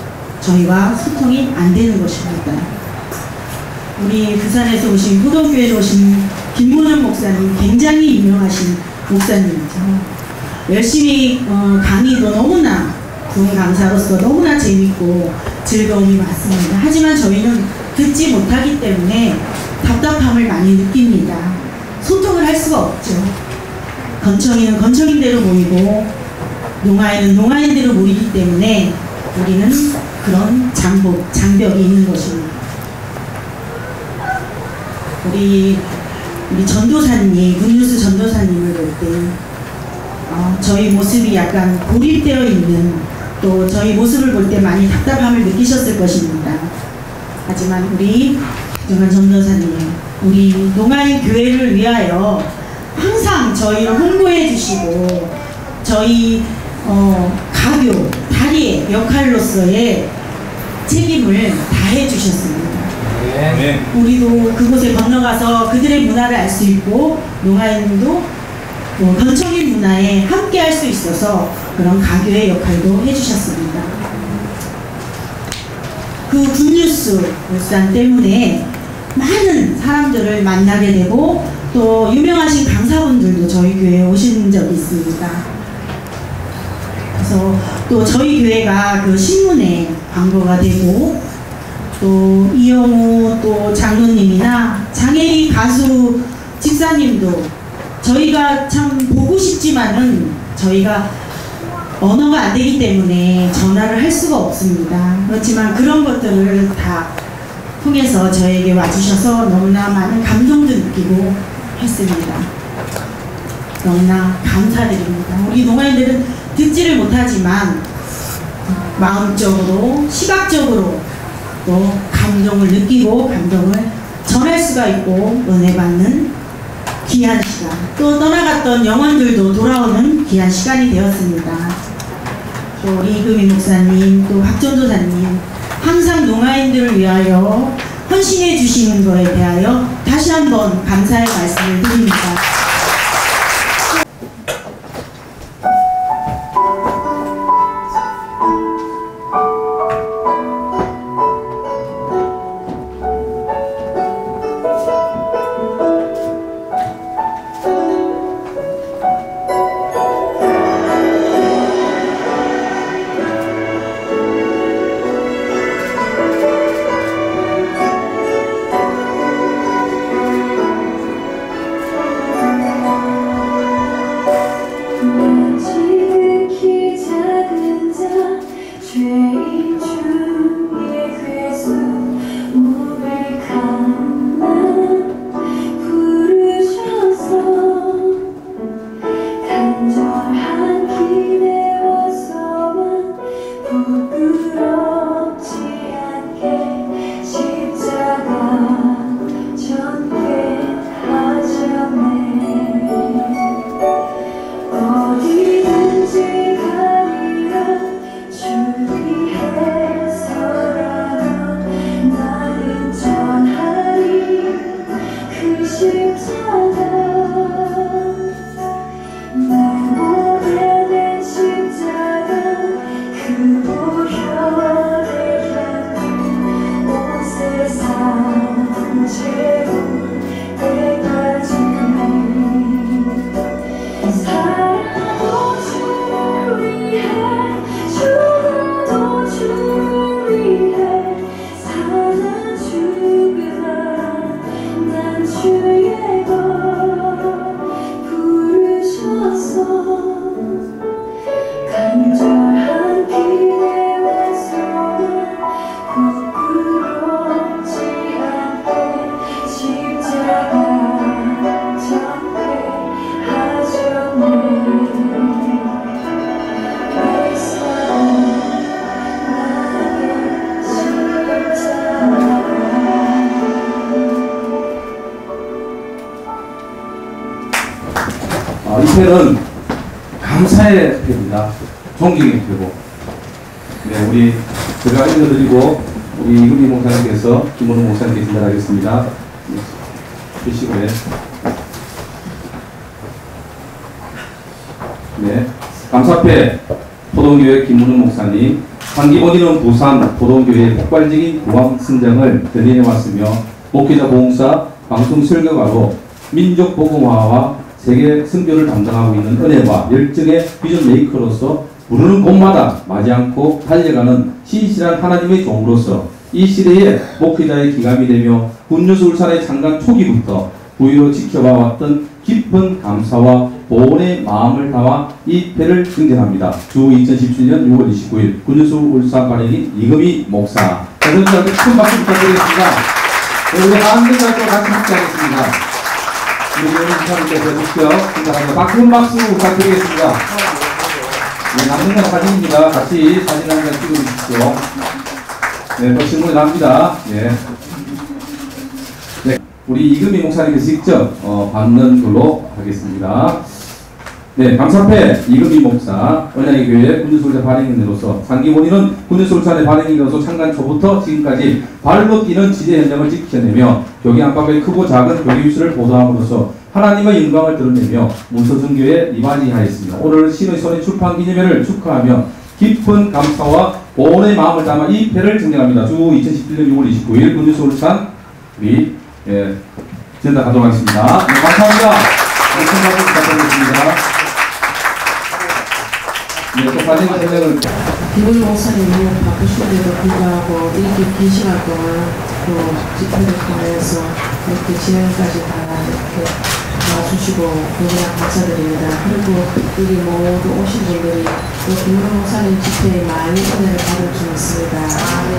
저희와 소통이 안 되는 것입니다. 우리 부산에서 오신 호동교회에 오신 김문원 목사님 굉장히 유명하신 목사님이죠. 열심히 강의도 너무나 좋은 강사로서 너무나 재밌고 즐거움이 많습니다. 하지만 저희는 듣지 못하기 때문에 답답함을 많이 느낍니다. 소통을 할 수가 없죠. 건청이는 건청인대로 모이고 농아인은 농아인대로 모이기 때문에 우리는 그런 장벽이 있는 것입니다. 우리 전도사님, 문유수 전도사님을 볼 때 저희 모습이 약간 고립되어 있는, 또 저희 모습을 볼 때 많이 답답함을 느끼셨을 것입니다. 하지만 우리 정한 전도사님, 우리 농아인 교회를 위하여 항상 저희를 홍보해 주시고 저희 가교, 다리의 역할로서의 책임을 다해 주셨습니다. 네. 우리도 그곳에 건너가서 그들의 문화를 알 수 있고 농아인도 건청인 문화에 함께 할 수 있어서 그런 가교의 역할도 해주셨습니다. 그 굿뉴스 울산 때문에 많은 사람들을 만나게 되고 또 유명하신 강사분들도 저희 교회에 오신 적이 있습니다. 그래서 또 저희 교회가 그 신문에 광고가 되고 또 이영호 또 장로님이나 장혜리 가수 집사님도 저희가 참 보고 싶지만은 저희가 언어가 안 되기 때문에 전화를 할 수가 없습니다. 그렇지만 그런 것들을 다 통해서 저에게 와주셔서 너무나 많은 감동도 느끼고 했습니다. 너무나 감사드립니다. 우리 농아인들은 듣지를 못하지만 마음적으로, 시각적으로 또 감동을 느끼고 감동을 전할 수가 있고 은혜 받는 귀한 시간, 또 떠나갔던 영혼들도 돌아오는 귀한 시간이 되었습니다. 또 우리 이금희 목사님, 또 박전도사님 항상 농아인들을 위하여 헌신해 주시는 것에 대하여 다시 한번 감사의 말씀을 드립니다. 이 패는 감사의 패입니다. 존경의 패고. 네, 우리 제가 읽어드리고 우리 이금희 목사님께서 김원우 목사님께 전달하겠습니다. 주시고요. 네, 감사패 포동교회 김문우 목사님. 한기본인은 부산 포동교회의 폭발적인 부왕 성장을 견인해왔으며 목회자 봉사, 방송 설교가로 민족 복음화와 세계 선교를 담당하고 있는 은혜와 열정의 비전 메이커로서 부르는 곳마다 마지 않고 달려가는 신실한 하나님의 종으로서 이 시대에 목회자의 기감이 되며 군뉴스 울산의 창간 초기부터 부위로 지켜봐왔던 깊은 감사와 보온의 마음을 담아 이 패를 증정합니다. 주 2017년 6월 29일 군뉴스 울산 발행인 이금희 목사. 여러분들한테 큰 박수 부탁드리겠습니다. 우리 한국과도 같이 함께하겠습니다. 우리 목사님께서 직접 부탁합니다. 큰 박수 부탁드리겠습니다. 네, 남는 사진입니다. 같이 사진 한 장 찍어주십시오. 네, 또 질문이 납니다. 네. 네, 우리 이금희 목사님께서 직접 받는 걸로 하겠습니다. 네, 감사패 이금희 목사, 언양의 교회 군주솔자 발행인으로서 상기본인은 군주솔산의 발행인으로서 창간 초부터 지금까지 발로 뛰는 지대 현장을 지켜내며 교계 안팎의 크고 작은 교계 뉴스를 보도함으로써 하나님의 영광을 드러내며 문서선교에 이바지하였습니다. 오늘 신의 손의 출판 기념회를 축하하며 깊은 감사와 보온의 마음을 담아 이 패를 증정합니다. 주 2017년 6월 29일 군주솔산 우리 전달하도록 하겠습니다. 네, 감사합니다. 큰 박수 부탁드리겠습니다. 네, 또 사진 설명을. 김문우 목사님이 바쁘신데도 불구하고 이렇게 긴 시간 동안 또 집회를 통해서 이렇게 진행까지 다 이렇게 와주시고 너무나 감사드립니다. 그리고 여기 모두 오신 분들이 또 김문우 목사님 집회에 많이 은혜를 받을 줄 믿습니다.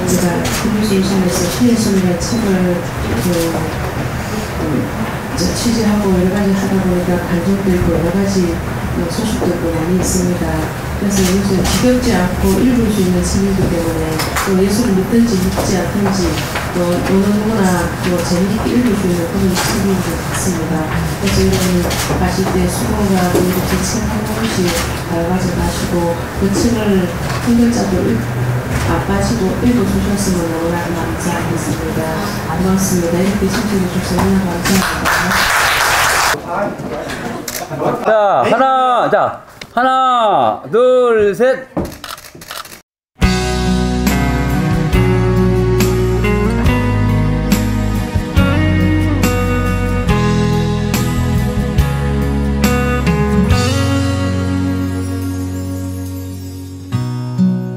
제가 군주스 울산에서 신의 손이라는 책을 취재하고 여러 가지 하다 보니까 감정도 있고 여러 가지 소식들도 많이 있습니다. 그래서 요즘 지겹지 않고 읽을 수 있는 책이기 때문에 또 예수를 믿든지 믿지 않든지 또 어느 누구나 또 재미있게 읽을 수 있는 그런 책인 것 같습니다. 그래서 여러분 가실 때 수고가 이렇게 책 한 권씩 가져가시고 그 책을 한 글자도 안 빠지고 읽어주셨으면 너무나 감사하겠습니다. 고맙습니다. 이렇게 신청해 주셔서 너무 감사합니다. 하나, 둘, 셋.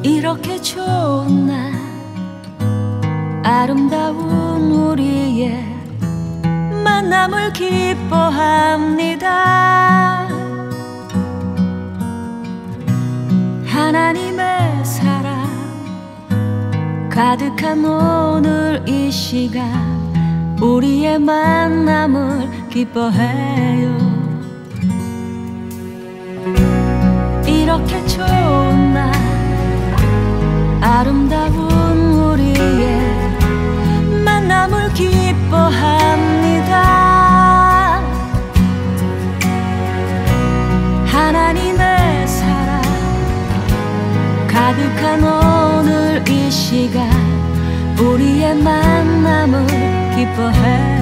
이렇게 좋은 날 아름다운 우리의 만남을 기뻐합니다. 하나님의 사랑 가득한 오늘 이 시간 우리의 만남을 기뻐해요. 이렇게 좋은 날 아름다운 우리의 만남을 기뻐합니다. 하나님의 사랑 가득한 오늘 이 시간 우리의 만남을 기뻐해